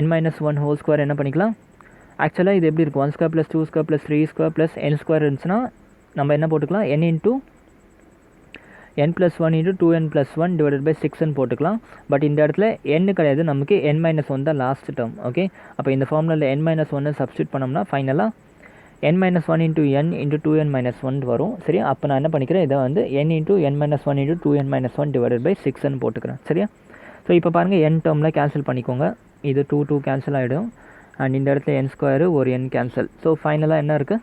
n - 1 whole square என்ன பண்ணிக்கலாம். ஆக்சுவலாக இது எப்படி இருக்கும், 1 square + 2 square + 3 square + n square இருந்துச்சுன்னா நம்ம என்ன போட்டுக்கலாம், n × n + 1 × 2n + 1 divided by 6ன்னு போட்டுக்கலாம். பட் இந்த இடத்துல n கிடையாது, நமக்கு n - 1 தான் லாஸ்ட் டேர்ம். ஓகே, அப்போ இந்த ஃபார்முலாவில் n - 1 சப்ஸ்டியூட் பண்ணோம்னா ஃபைனலாக n - 1 × n × 2n - 1 வரும். சரியா? அப்போ நான் என்ன பண்ணிக்கிறேன், இதை வந்து n × n - 1 × 2n - 1 divided by 6ன்னு போட்டுக்கிறேன். சரியா? ஸோ இப்போ பாருங்கள், n டேர்மில் கேன்சல் பண்ணிக்கோங்க. இது 2 கேன்சல் ஆகிடும். அண்ட் இந்த இடத்துல n ஸ்கொயரு ஒரு n கேன்சல். ஸோ ஃபைனலாக என்ன இருக்குது,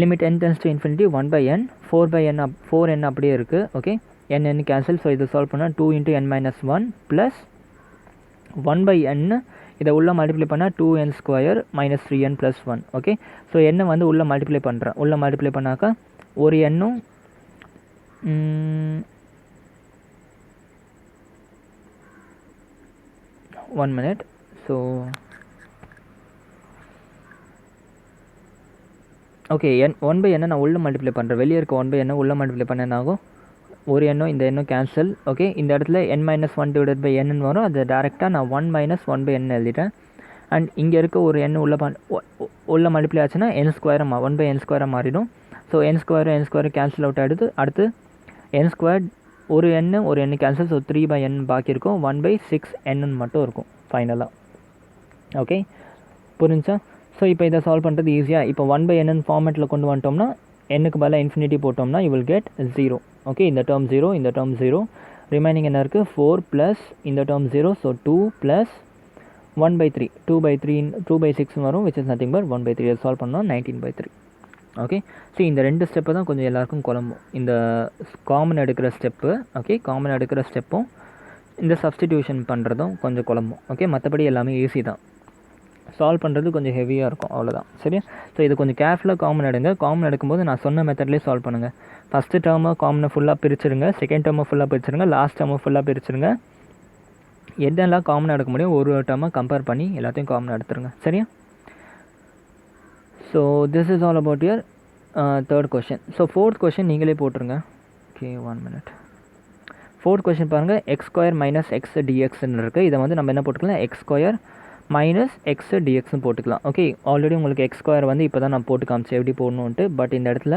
limit n tends to infinity 1/n, 4n அப்படியே இருக்குது. Okay, n cancel. ஸோ இதை சால்வ் பண்ணால் 2 × n - 1 ப்ளஸ் 1/n, இதை உள்ளே மல்டிப்ளை பண்ணால் 2n square - 3n + 1. Okay, so n வந்து உள்ளே மல்டிப்ளை பண்ணுறேன். உள்ளே மல்டிப்ளை பண்ணாக்கா ஒரு எண்ணும் 1 minute. ஸோ ஓகே, 1/n நான் உள்ளே மல்டிப்ளை பண்ணுறேன். வெளியே இருக்க 1/n உள்ளே மல்டிப்ளை பண்ண என்ன ஆகும், ஒரு எண்ணோ இந்த எண்ணோ கேன்சல். ஓகே, இந்த இடத்துல n minus one divided by என்னன்னு வரும். அது டேரெக்டாக நான் 1 மைனஸ் 1 பை n எழுதிட்டேன். அண்ட் இங்கே இருக்க ஒரு எண் உள்ள மல்டிப்ளை ஆச்சுன்னா n ஸ்கொயராக 1 பை n ஸ்கொயராக மாறிடும். So n square cancel out ஆகிடுது. அடுத்து n ஸ்கொயர் ஒரு எண்ணு கேன்சல். ஸோ 3 பை n பாக்கி இருக்கும். 1 பை 6n மட்டும் இருக்கும் ஃபைனலாக. ஓகே, புரிஞ்சா? ஸோ இப்போ இதை சால்வ் பண்ணுறது ஈஸியாக. இப்போ 1 பை n ஃபார்மேட்டில் கொண்டு வந்துட்டோம்னா என்னுக்கு பதிலாக இன்ஃபினிட்டி போட்டோம்னா யூ வில் கெட் 0. ஓகே, இந்த டேர்ம் 0, இந்த டேர்ம் 0. ரிமைனிங் என்ன இருக்குது? 4 ப்ளஸ் இந்த term 0. So 2 plus 1 by 3. 2 by 6 வரும், which is nothing but 1 by 3. அதை சால்வ் பண்ணோம் 19 by 3. ஓகே, ஸோ இந்த 2 ஸ்டெப்பு தான் கொஞ்சம் எல்லாருக்கும் குழம்பும். இந்த காமன் எடுக்கிற ஸ்டெப்பு, ஓகே, காமன் எடுக்கிற ஸ்டெப்பும் இந்த சப்ஸ்டிடியூஷன் பண்ணுறதும் கொஞ்சம் குழம்பும். ஓகே, மற்றபடி எல்லாமே ஈஸி தான். சால்வ் பண்ணுறது கொஞ்சம் ஹெவியாக இருக்கும், அவ்வளோதான். சரியா? ஸோ இது கொஞ்சம் கேர்ஃபுல்லாக காமன் எடுங்க. காமன் எடுக்கும்போது நான் சொன்ன மெத்தட்லேயே சால்வ் பண்ணுங்கள். ஃபஸ்ட்டு டேர்மை காமனை ஃபுல்லாக பிரிச்சுருங்க, செகண்ட் டேர்மை ஃபுல்லாக பிரிச்சுருங்க, லாஸ்ட் டேர்மை ஃபுல்லாக பிரிச்சுருங்க. எதெல்லாம் காமனாக எடுக்க முடியும் ஒரு டேர்மை கம்பேர் பண்ணி எல்லாத்தையும் காமனாக எடுத்துருங்க. சரியா? So this is all about your third question. So fourth question நீங்களே போட்டுருங்க. Okay, 1 minute. ஃபோர்த் கொஷின் பாருங்கள். எக்ஸ் ஸ்கொயர் மைனஸ் எக்ஸ் டிஎக்ஸ்ன்னு இருக்குது. இதை வந்து நம்ம என்ன போட்டுக்கலாம்? எக்ஸ் ஸ்கொயர் மைனஸ் எக்ஸ் டிஎக்ஸ்னு போட்டுக்கலாம். ஓகே, ஆல்ரெடி உங்களுக்கு எக்ஸ் ஸ்கொயர் வந்து இப்போ தான் நான் போட்டு காமிச்சேன் எப்படி போடணுன்ட்டு. பட் இந்த இடத்துல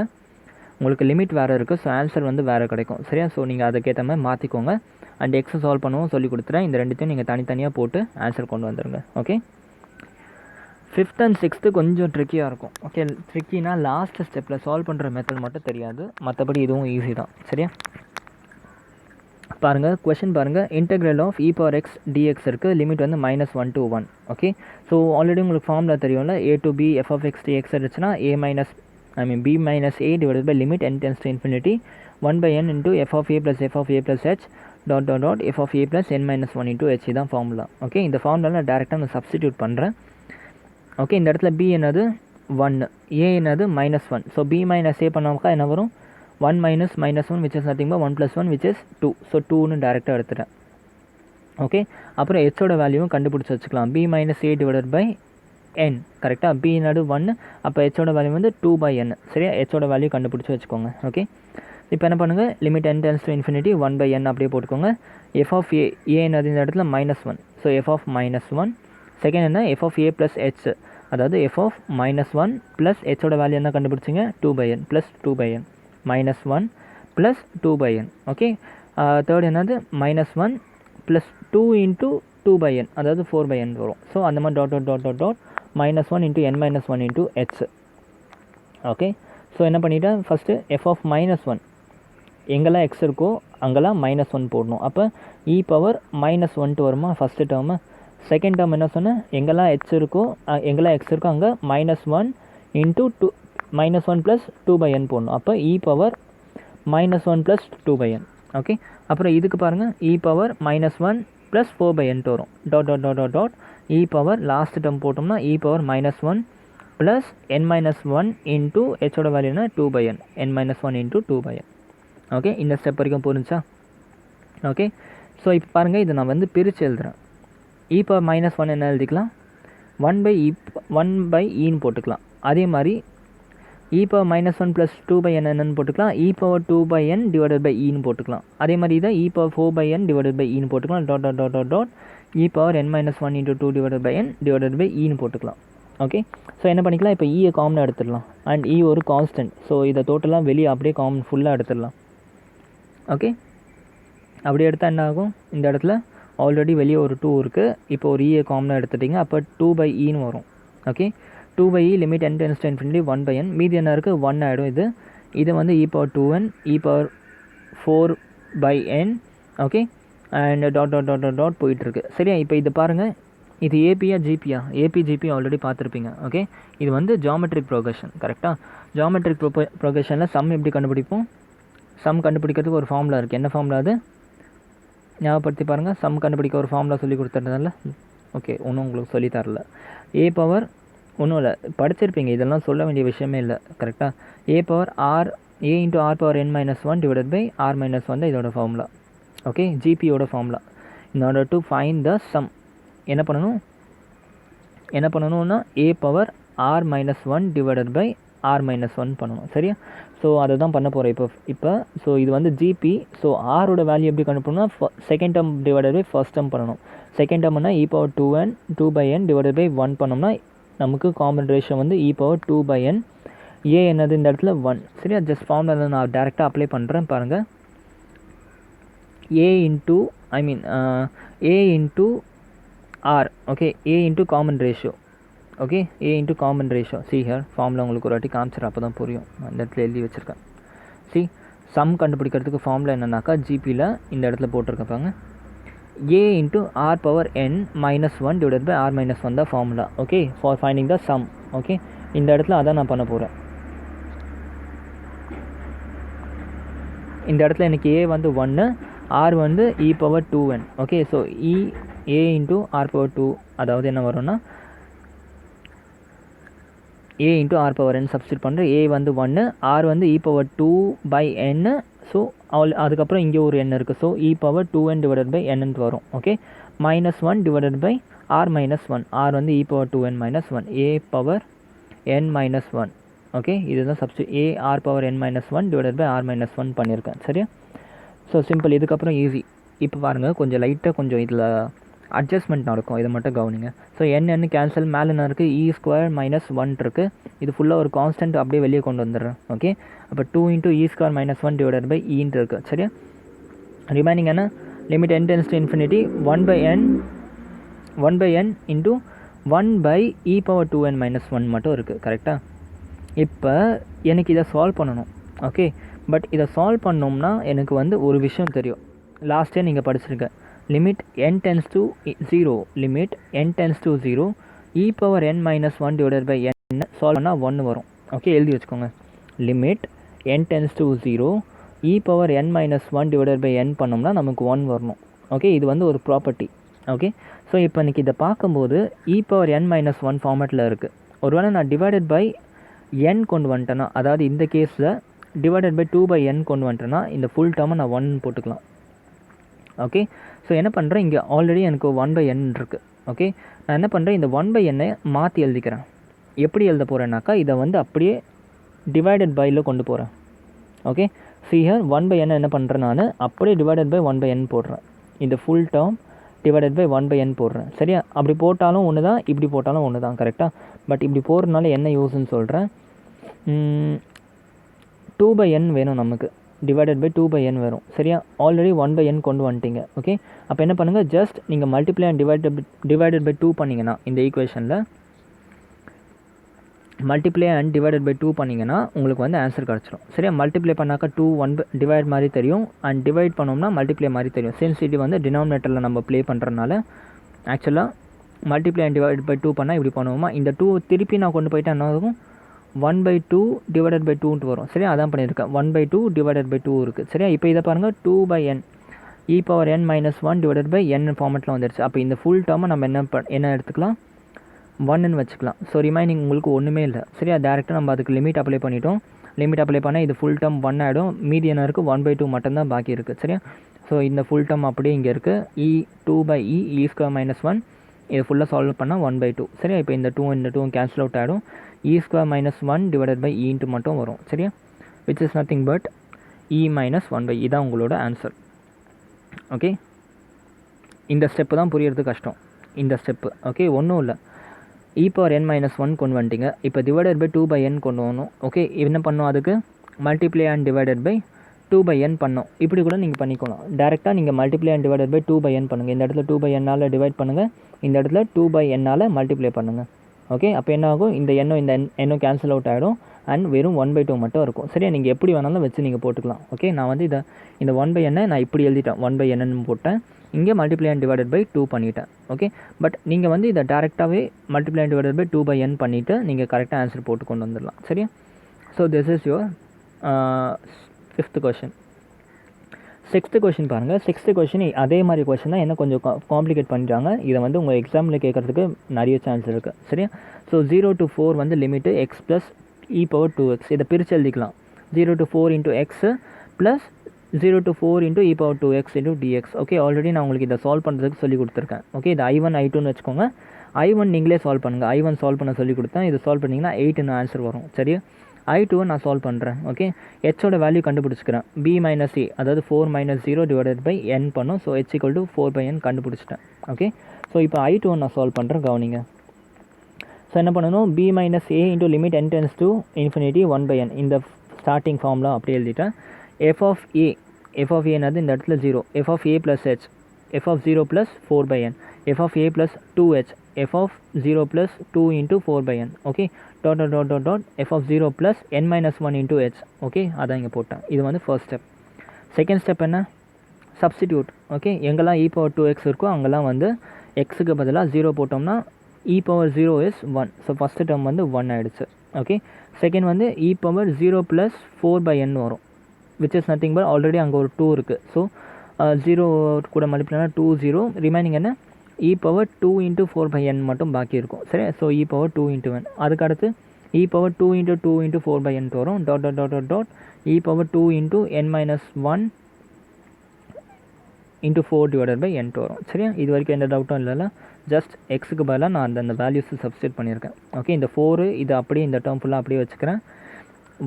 உங்களுக்கு லிமிட் வேறு இருக்குது. ஸோ ஆன்சர் வந்து வேறு கிடைக்கும். சரியா? ஸோ நீங்கள் அதுக்கேற்ற மாதிரி மாற்றிக்கோங்க. அண்ட் எக்ஸை சால்வ் பண்ணுவோம் சொல்லி கொடுத்துறேன். இந்த ரெண்டுத்தையும் நீங்கள் தனித்தனியாக போட்டு ஆன்சர் கொண்டு வந்துடுங்க. ஓகே, 5th and 6th கொஞ்சம் ட்ரிக்கியாக இருக்கும். ஓகே, ட்ரிக்கினா லாஸ்ட் ஸ்டெப்பில் சால்வ் பண்ணுற மெத்தட் மட்டும் தெரியாது, மற்றபடி இதுவும் ஈஸி தான். சரியா? பாருங்கள், கொஷின் பாருங்கள். Integral of e power x dx இருக்குது. லிமிட் வந்து -1 to 1. ஓகே, ஸோ ஆல்ரெடி உங்களுக்கு ஃபார்முலா தெரியும்ல. a to b f of x dx இருந்துச்சுன்னா b minus a divided by limit n tends to infinity 1 by n into f of a plus h dot f of a plus n minus 1 into h தான் formula. Okay, இந்த formula நான் டேரெக்டாக நான் substitute பண்ணுறேன். Okay, இந்த இடத்துல b என்னது 1, a என்னது -1. ஸோ b minus a பண்ணாக்கா என்ன வரும்? 1 minus -1 which is nothing but 1 plus 1 which is 2. So 2ன்னு டேரெக்டாக எடுத்துட்டேன். ஓகே, அப்புறம் ஹெச்சோட வேல்யூவும் கண்டுபிடிச்சி வச்சுக்கலாம். b minus a divided by n. கரெக்டாக? b என்னது 1, அப்போ ஹெச்சோட வேல்யூ வந்து 2 by n. சரியா? ஹெச்சோட வேல்யூ கண்டுபிடிச்சி வச்சுக்கோங்க. ஓகே, இப்போ என்ன பண்ணுங்கள்? Limit n tends to infinity 1 by n அப்படியே போட்டுக்கோங்க. f of a என்னது இந்த இடத்துல -1. So f of -1. செகண்ட் என்ன? f of a plus h, அதாவது f of -1 ப்ளஸ் ஹெச்சோட வேல்யூ என்ன கண்டுபிடிச்சிங்க? 2 by n plus 2 by n. -1 plus 2 by n. Okay, third என்னது? -1 plus 2 into 2 by n, அதாவது 4 by n வரும். So அந்த மாதிரி dot -1 into n minus 1 into h. Okay, so என்ன பண்ணிவிட்டேன்? First f of -1 எங்கெல்லாம் X இருக்கோ அங்கெல்லாம் -1 போடணும். அப்போ இ பவர் -1 வருமா ஃபஸ்ட்டு டேர்மு. செகண்ட் டேர்ம் என்ன சொன்னேன்? எங்கெல்லாம் எக்ஸ் இருக்கோ அங்கே -1 into 2 -1 ப்ளஸ் 2 by n போடணும். அப்போ E power -1 plus 2 by n. Okay, அப்புறம் இதுக்கு பாருங்கள், E power -1 plus 4 by n வரும். Dot E power last term போட்டோம்னா E power -1 plus n minus 1 into ஹெச்சோட வேல்யூனா 2 by n. n minus 1 into 2 by n. Okay, இந்த ஸ்டெப் வரைக்கும் புரிஞ்சா? ஓகே, ஸோ இப்போ பாருங்கள், இதை நான் வந்து பிரித்து எழுதுகிறேன். இ பவர் -1 என்ன எழுதிக்கலாம்? 1 by ன்னு போட்டுக்கலாம். அதே மாதிரி E power -1 plus 2 by n என்னன்னு போட்டுக்கலாம். E power 2 by n divided by ன்னு போட்டுக்கலாம். அதே மாதிரி இதை E power 4 by n divided by ன்னு போட்டுக்கலாம். Dot E power n minus 1 into 2 divided by n divided by ன்னு போட்டுக்கலாம். ஓகே, ஸோ என்ன பண்ணிக்கலாம்? இப்போ ஈயை காமனாக எடுத்துடலாம். அண்ட் இ ஒரு கான்ஸ்டன்ட். ஸோ இதை டோட்டலாக வெளியே அப்படியே காமன் ஃபுல்லாக எடுத்துடலாம். ஓகே, அப்படி எடுத்தால் என்ன ஆகும்? இந்த இடத்துல ஆல்ரெடி வெளியே ஒரு 2 இருக்குது. இப்போ ஒரு ஈயை காமனாக எடுத்துட்டிங்க. அப்போ 2 by ன்னு வரும். Okay, 2 by e limit n tends to infinity 1 by n. மீதி என்ன இருக்குது? 1 ஆகிடும். இது வந்து இ power 2n, E power 4 by n. Okay, and dot போயிட்டுருக்கு. சரியா? இப்போ இது பாருங்கள், இது ஏபியா ஜிபியா? ஏபி ஜிபி ஆல்ரெடி பார்த்துருப்பீங்க. ஓகே, இது வந்து ஜாமெட்ரிக் ப்ரோக்ரஷன். கரெக்டாக? ஜாமெட்ரிக் ப்ரோக்ரஷனில் சம் எப்படி கண்டுபிடிப்போம்? சம் கண்டுபிடிக்கிறதுக்கு ஒரு ஃபார்முலா இருக்குது. என்ன ஃபார்முலா அது? ஞாபகப்படுத்தி பாருங்கள். சம் கண்டுபிடிக்க ஒரு ஃபார்முலா சொல்லி கொடுத்துறதுனால ஓகே, ஒன்றும் உங்களுக்கு சொல்லி தரல. ஏ பவர் ஒன்றும் இல்லை, படிச்சிருப்பீங்க, இதெல்லாம் சொல்ல வேண்டிய விஷயமே இல்லை. கரெக்டாக? A power R A into R power n minus 1 divided by R minus 1 தான் இதோட ஃபார்முலா. ஓகே, ஜிபியோட formula. In order to find the sum என்ன பண்ணணும்னா A power R minus 1 divided by R minus one பண்ணணும். சரியா? So அதை தான் பண்ண போகிறேன் இப்போ. ஸோ இது வந்து ஜிபி. ஸோ ஆரோட வேல்யூ எப்படி கண்டுபிடிக்கணும்னா second term divided by first term பண்ணணும். செகண்ட் டேர்ம்னா E power 2n 2/n divided by 1 பண்ணோம்னா நமக்கு காமன் ரேஷியோ வந்து இ பவர் 2/n. ஏ என்னது இந்த இடத்துல 1. சரியா? ஜஸ்ட் ஃபார்முலா நான் டேரெக்டாக அப்ளை பண்ணுறேன் பாருங்கள். A into A into R. Okay, A into common ratio. Okay, A into common ratio. See here formula உங்களுக்கு ஒரு வாட்டி காமிச்சிடும், அப்போ தான் புரியும். நான் இந்த இடத்துல எழுதி வச்சுருக்கேன். சி சம் கண்டுபிடிக்கிறதுக்கு ஃபார்முலா என்னன்னாக்கா ஜிபியில் இந்த இடத்துல போட்டிருக்கப்பாங்க. A into R power N minus one divided by R minus one தான் formula. Okay, for finding the sum. Okay, இந்த இடத்துல அதான் நான் பண்ண போகிறேன். இந்த இடத்துல எனக்கு ஏ வந்து 1, ஆர் வந்து இ பவர் 2n. ஓகே, ஸோ ஏ இன்ட்டு ஆர் பவர் 2, அதாவது என்ன வரும்னா ஏ இன்ட்டு ஆர் பவர் என் சப்ஸ்டியூட் பண்ணுறேன். ஏ வந்து 1, ஆர் வந்து இ பவர் 2/n. ஸோ அதுக்கப்புறம் இங்கே ஒரு என் இருக்குது. So e power 2n divided by n வரும். Okay, minus 1 divided by R minus 1. R வந்து இ power 2n minus 1. A power n minus 1. Okay, இதுதான் substitute. A r power n minus 1 divided by R minus 1 பண்ணியிருக்கேன். சரியா? So simple. இதுக்கப்புறம் easy. இப்போ பாருங்கள், கொஞ்சம் லைட்டாக கொஞ்சம் இதில் அட்ஜஸ்ட்மெண்ட் நடக்கும், இதை மட்டும் கவனிங்க. ஸோ என்ன கேன்சல், மேலே என்ன இருக்குது, இ ஸ்கொயர் மைனஸ் 1 இருக்குது. இது ஃபுல்லாக ஒரு கான்ஸ்டன்ட் அப்படியே வெளியே கொண்டு வந்துடுறேன். ஓகே, அப்போ 2 into e square minus 1 divided by into இருக்குது. சரியா? ரிமைனிங் என்ன, limit n tends to infinity 1/n into 1/e power 2n minus 1 மட்டும் இருக்குது. கரெக்டாக? இப்போ எனக்கு இதை சால்வ் பண்ணணும். ஓகே, பட் இதை சால்வ் பண்ணோம்னா எனக்கு வந்து ஒரு விஷயம் தெரியும். லாஸ்ட்டே நீங்கள் படிச்சிருக்கேன். Limit n tends to 0, limit n tends to 0 e power n minus 1 divided by n solve பண்ணால் 1 வரும். ஓகே, எழுதி வச்சுக்கோங்க. Limit n tends to 0 e power n minus 1 divided by n பண்ணோம்னா நமக்கு 1 வரணும். ஓகே, இது வந்து ஒரு ப்ராப்பர்ட்டி. ஓகே, ஸோ இப்போ இன்றைக்கி இதை பார்க்கும்போது இ பவர் n மைனஸ் 1 ஃபார்மேட்டில் இருக்குது. ஒருவேளை நான் டிவைடட் பை n கொண்டு வந்துட்டேன்னா, அதாவது இந்த கேஸில் டிவைடட் பை 2/n கொண்டு வந்துட்டேன்னா இந்த ஃபுல் டேர்மை நான் 1 போட்டுக்கலாம். ஓகே, ஸோ என்ன பண்ணுறேன், இங்கே ஆல்ரெடி எனக்கு 1/n இருக்குது. ஓகே, நான் என்ன பண்ணுறேன், இந்த 1/n மாற்றி எழுதிக்கிறேன். எப்படி எழுத போகிறேன்னாக்கா இதை வந்து அப்படியே டிவைடட் பையில் கொண்டு போகிறேன். ஓகே, சி ஹியர் 1/n என்ன பண்ணுறேன், நான் அப்படியே டிவைடட் பை 1/n போடுறேன். இந்த full term divided by 1/n போடுறேன். சரியா? அப்படி போட்டாலும் ஒன்று தான், இப்படி போட்டாலும் ஒன்று தான். கரெக்டாக? பட் இப்படி போடுறதுனால என்ன யூஸ்ன்னு சொல்கிறேன். 2/n வேணும் நமக்கு, டிவைடட் பை 2/n வரும். சரியா? ஆல்ரெடி 1/n கொண்டு வந்துட்டீங்க. ஓகே, அப்போ என்ன பண்ணுங்கள், ஜஸ்ட் நீங்கள் மல்டிப்ளை அண்ட் டிவைடட் பை 2 பண்ணிங்கன்னா இந்த ஈக்குவேஷனில் மல்டிப்ளை அண்ட் டிவைடட் பை 2 பண்ணிங்கன்னா உங்களுக்கு வந்து ஆன்சர் கிடச்சிடும். சரியா? மல்டிப்ளை பண்ணாக்கா 2 1 டிவைட் மாதிரி தெரியும், அண்ட் டிவைட் பண்ணோம்னா மல்டிப்ளை மாதிரி தெரியும். சின்ஸ் இது வந்து டினாமினேட்டரில் நம்ம ப்ளே பண்ணுறதுனால ஆக்சுவலாக மல்டிப்ளை அண்ட் டிவைட் பை 2 பண்ணால் இப்படி பண்ணுவோமா, இந்த 2 திருப்பி நான் கொண்டு போயிட்டேன் என்ன ஆகும், 1/2 டிவைடட் பை 2 வரும். சரியா? அதான் பண்ணியிருக்கேன். 1/2 டிவைடட் பை 2 இருக்குது. சரியா? இப்போ இதை பாருங்கள், 2/n e power n minus 1 divided by n ஃபார்மெட்டில் வந்துடுச்சு. அப்போ இந்த ஃபுல் டேர்மை நம்ம என்ன எடுத்துக்கலாம், 1ன்னு வச்சுக்கலாம். ஸோ ரிமைனிங் உங்களுக்கு ஒன்றுமே இல்லை. சரியா? டேரெக்டாக நம்ம அதுக்கு லிமிட் அப்ளை பண்ணிட்டோம். லிமிட் அப்ளை பண்ணால் இது ஃபுல் டேர்ம் 1 ஆகிடும். மீதி என்ன இருக்குது, 1/2 மட்டும்தான் பாக்கி இருக்குது. சரியா? ஸோ இந்த ஃபுல் டேர்ம் அப்படியே இங்கே இருக்குது. இ 2/e இ ஸ்கொயர் மைனஸ் 1 இது ஃபுல்லாக சால்வ் பண்ணால் 1/2. சரியா? இப்போ இந்த 2 இந்த 2 கேன்சல் அவுட் ஆகிடும். E square minus 1 divided by into மட்டும் வரும். சரியா? Which is nothing but e minus 1/e. இதான் உங்களோட ஆன்சர். ஓகே, இந்த ஸ்டெப்பு தான் புரியறது கஷ்டம், இந்த ஸ்டெப்பு. ஓகே, ஒன்றும் இல்லை. இ பவர் n மைனஸ் 1 கொண்டு வந்துட்டீங்க. இப்போ டிவைடட் பை 2/n கொண்டு வரணும். ஓகே, என்ன பண்ணோம், அதுக்கு multiply and divided by 2/n பண்ணோம். இப்படி கூட நீங்கள் பண்ணிக்கலாம். டேரெக்டாக நீங்கள் multiply and divided by 2/n பண்ணுங்கள். இந்த இடத்துல 2/n டிவைட் பண்ணுங்கள், இந்த இடத்துல 2/n மல்டிப்ளை பண்ணுங்கள். ஓகே, அப்போ என்ன ஆகும், இந்த எண்ணும் கேன்சல் அவுட் ஆகிடும் அண்ட் வெறும் 1/2 மட்டும் இருக்கும். சரியா? நீங்கள் எப்படி வேணாலும் வச்சு நீங்கள் போட்டுக்கலாம். ஓகே, நான் வந்து இந்த 1/n நான் இப்படி எழுதிட்டேன், 1/n போட்டேன். இங்கே மல்டிப்ளை அண்ட் டிவைடட் பை 2 பண்ணிட்டேன். ஓகே, பட் நீங்கள் வந்து இதை டேரெக்டாகவே multiply and divided by 2/n பண்ணிவிட்டு நீங்கள் கரெக்டாக ஆன்சர் போட்டு கொண்டு வந்துடலாம். சரியா? So this is your 5th question. 6th question பாருங்கள். 6th கொஷின் அதே மாதிரி கொஷின் தான், என்ன கொஞ்சம் காம்ப்ளிகேட் பண்ணிட்டாங்க. இதை வந்து உங்கள் எக்ஸாமில் கேட்குறதுக்கு நிறைய சான்ஸ் இருக்குது. சரியா? ஸோ 0 to 4 வந்து limit X plus e power 2x. இதை பிரித்து எழுதிக்கலாம். 0 to 4 into X plus 0 to 4 into e power 2x into dx. Okay, already நான் உங்களுக்கு இதை சால்வ் பண்ணுறதுக்கு சொல்லி கொடுத்துருக்கேன். ஓகே, இது I1 I2ன்னு வச்சுக்கோங்க. I1 நீங்களே சால்வ் பண்ணுங்கள். I1 சால்வ் பண்ண சொல்லி கொடுத்தேன். இது சால்வ் பண்ணிங்கன்னா 8ன்னு ஆன்சர் வரும். சரியா? I2 நான் சால்வ் பண்ணுறேன். ஓகே, ஹெச்சோட வேல்யூ கண்டுபிடிச்சிக்கிறேன். b மைனஸ் a, அதாவது 4 மைனஸ் 0 டிவைடட் பை n பண்ணும். So h equal to 4/n கண்டுபிடிச்சிட்டேன். ஓகே, ஸோ இப்போ I2 நான் சால்வ் பண்ணுறேன், கவனிங்க. ஸோ என்ன பண்ணணும், b minus a into limit n tends to infinity 1/n இந்த ஸ்டார்டிங் ஃபார்ம்லாம் அப்படியே எழுதிட்டேன். f of a என்னது இந்த இடத்துல 0, f of a plus h, f of 0 plus 4/n, f of a plus 2h, f of 0 plus 2 into 4/n. Okay, dot dot dot dot dot f of 0 plus n minus 1 into h. Okay, அதான் இங்கே போட்டேன். இது வந்து first step. Second step என்ன, substitute. Okay, எங்கெல்லாம் e power 2x இருக்கோ அங்கெல்லாம் வந்து எக்ஸுக்கு பதிலாக 0 போட்டோம்னா e power 0 is 1. So first term வந்து 1 ஆகிடுச்சு. ஓகே, செகண்ட் வந்து e power 0 plus 4/n வரும், which is nothing but already அங்கே ஒரு 2 இருக்குது. ஸோ 0 கூட மல்டிப்ளைனா 2 0, ரிமைனிங் என்ன e power 2 into 4/n மட்டும் பாக்கி இருக்கும். சரி, so e power 2 into n. அதுக்கு அடுத்து e power 2 into 2 into 4/n வரும். Dot dot dot dot dot e power 2 into n minus 1 into 4 divided by n வரும். சரியா, இது வரைக்கும் எந்த டவுட்டும் இல்லைல்ல. ஜஸ்ட் எக்ஸுக்கு பதிலாக நான் அந்த வேல்யூஸ் சப்ஸ்டிட் பண்ணியிருக்கேன். ஓகே, இந்த 4 இது அப்படியே இந்த டேர்ம் ஃபுல்லாக அப்படியே வச்சுக்கிறேன்,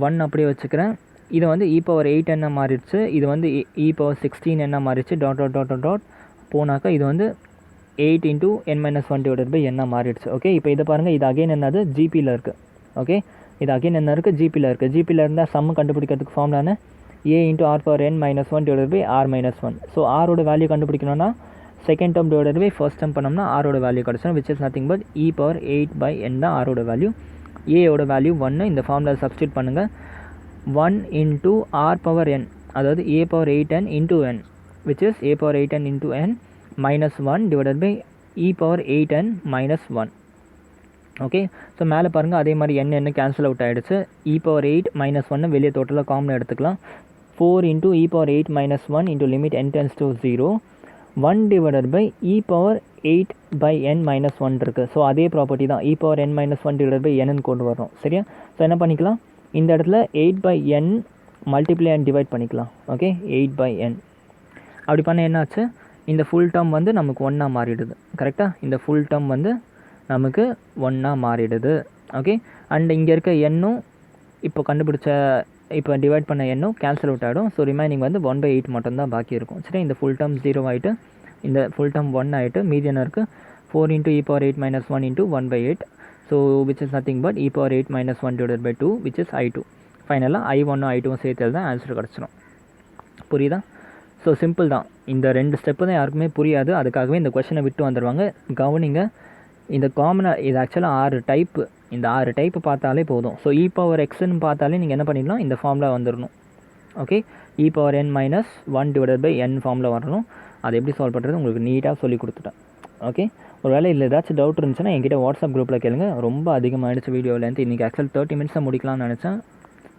1 அப்படியே வச்சுக்கிறேன். இது வந்து e power 8 என்ன மாறிடுச்சு, இது வந்து e power 16 என்ன மாறிடுச்சு, dot dot dot dot dot போனாக்கா இது வந்து 8 into n minus 1 divided by n மாறிடுச்சு. ஓகே, இப்போ இதை பாருங்கள், இது அகைன் என்னது ஜிபியில் இருக்குது. ஓகே, இது அகைன் என்ன இருக்குது, ஜிபியில் இருக்குது. ஜிபியில் இருந்தால் சம்மு கண்டுபிடிக்கிறதுக்கு ஃபார்ம்லான a into r power n minus 1 divided by r minus 1. So ஆரோட வேல்யூ கண்டுபிடிக்கணும்னா second term divided by first term பண்ணோம்னா ஆரோட வேல்யூ கிடச்சிடும், which is nothing but e power 8/n தான் ஆரோட வேல்யூ. ஏயோட வேல்யூ 1, இந்த ஃபார்மில் சப்ஸ்டியூட் பண்ணுங்கள். 1 into r power n, அதாவது a power 8n into n, which is a power 8n into n minus 1 divided by e power 8n minus 1. Okay, so மேலே பாருங்கள் அதே மாதிரி என்ன கேன்சல் அவுட் ஆகிடுச்சு. e power 8 minus 1 வெளியே டோட்டலாக காமன் எடுத்துக்கலாம். 4 into e power 8 minus 1 into limit n tends to 0, 1 divided by e power 8/n minus 1 இருக்குது. ஸோ அதே ப்ராப்பர்ட்டி தான், e power n minus 1 divided by n கொண்டு வரோம். சரியா, ஸோ என்ன பண்ணிக்கலாம், இந்த இடத்துல 8/n மல்டிப்ளை அண்ட் டிவைட் பண்ணிக்கலாம். ஓகே, 8/n அப்படி பண்ண என்னாச்சு, இந்த ஃபுல் டேர்ம் வந்து நமக்கு 1 மாறிடுது. கரெக்டாக, இந்த ஃபுல் டேர்ம் வந்து நமக்கு 1 மாறிடுது. ஓகே, அண்ட் இங்கே இருக்க எண்ணும் இப்போ கண்டுபிடிச்ச இப்போ டிவைட் பண்ண எண்ணும் கேன்சல் அவுட் ஆகிடும். ஸோ ரிமைனிங் வந்து 1/8 மட்டும்தான் பாக்கி இருக்கும். சரி, இந்த ஃபுல் டேர்ம் 0 ஆகிட்டு இந்த ஃபுல் டேர்ம் 1 ஆகிட்டு மீதி என்ன இருக்குது, 4 into e power 8 minus 1 into 1/8. So which is nothing but e power 8 minus 1 divided by 2, which is I2. ஃபைனலாக I1 I2 சேர்த்து தான் ஆன்சர் கிடச்சிடும். புரியுதா? ஸோ சிம்பிள் தான். இந்த 2 ஸ்டெப்பு தான் யாருக்குமே புரியாது, அதுக்காகவே இந்த கொஷனை விட்டு வந்துடுவாங்க. கவனிங்க, இந்த காமனாக இது ஆக்சுவலாக 6 டைப்பு, இந்த 6 டைப்பு பார்த்தாலே போதும். ஸோ e power xன்னு பார்த்தாலே நீங்கள் என்ன பண்ணிடலாம், இந்த ஃபார்மில் வந்துடணும். Okay, e power n minus 1 divided by n ஃபார்மில் வரணும். அதை எப்படி சால்வ் பண்ணுறது உங்களுக்கு நீட்டாக சொல்லி கொடுத்துட்டேன். ஓகே, ஒரு வேளை இல்லை ஏதாச்சும் டவுட் இருந்துச்சுன்னா என்கிட்ட வாட்ஸ்அப் குரூப்பில் கேளுங்க. ரொம்ப அதிகமாகிடுச்சு வீடியோவிலேருந்து. இன்றைக்கி ஆக்சுவல் 30 மினிட்ஸில் முடிக்கலாம்னு நினச்சேன்,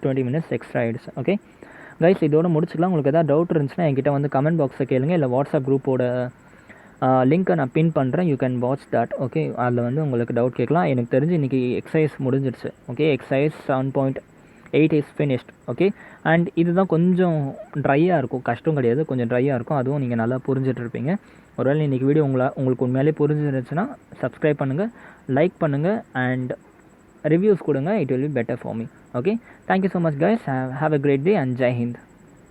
20 மினிட்ஸ் எக்ஸ்ட்ரா ஆகிடுச்சு. ஓகே கைஸ், இதோட முடிச்சுக்கலாம். உங்களுக்கு எதாவது டவுட் இருந்துச்சுன்னா என்கிட்ட வந்து கமெண்ட் பாக்ஸை கேளுங்க, இல்லை வாட்ஸ்அப் குரூப்போட லிங்க்கை நான் பின் பண்ணுறேன், you can watch that. Okay, அதில் வந்து உங்களுக்கு டவுட் கேட்கலாம். எனக்கு தெரிஞ்சு இன்றைக்கி எக்ஸசைஸ் முடிஞ்சிடுச்சு. Okay, exercise 7.8 is finished. Okay, and இதுதான் கொஞ்சம் ட்ரையாக இருக்கும், கஷ்டம் கிடையாது, கொஞ்சம் ட்ரையாக இருக்கும். அதுவும் நீங்கள் நல்லா புரிஞ்சுட்டு இருப்பீங்க. ஒருவேளை இன்றைக்கி வீடியோ உங்களுக்கு உண்மையிலே புரிஞ்சிருந்துச்சுன்னா சப்ஸ்கிரைப் பண்ணுங்கள், லைக் பண்ணுங்கள், அண்ட் ரிவ்யூஸ் கொடுங்க. It will be better for me. Okay, thank you so much guys. Have a great day and Jai Hind.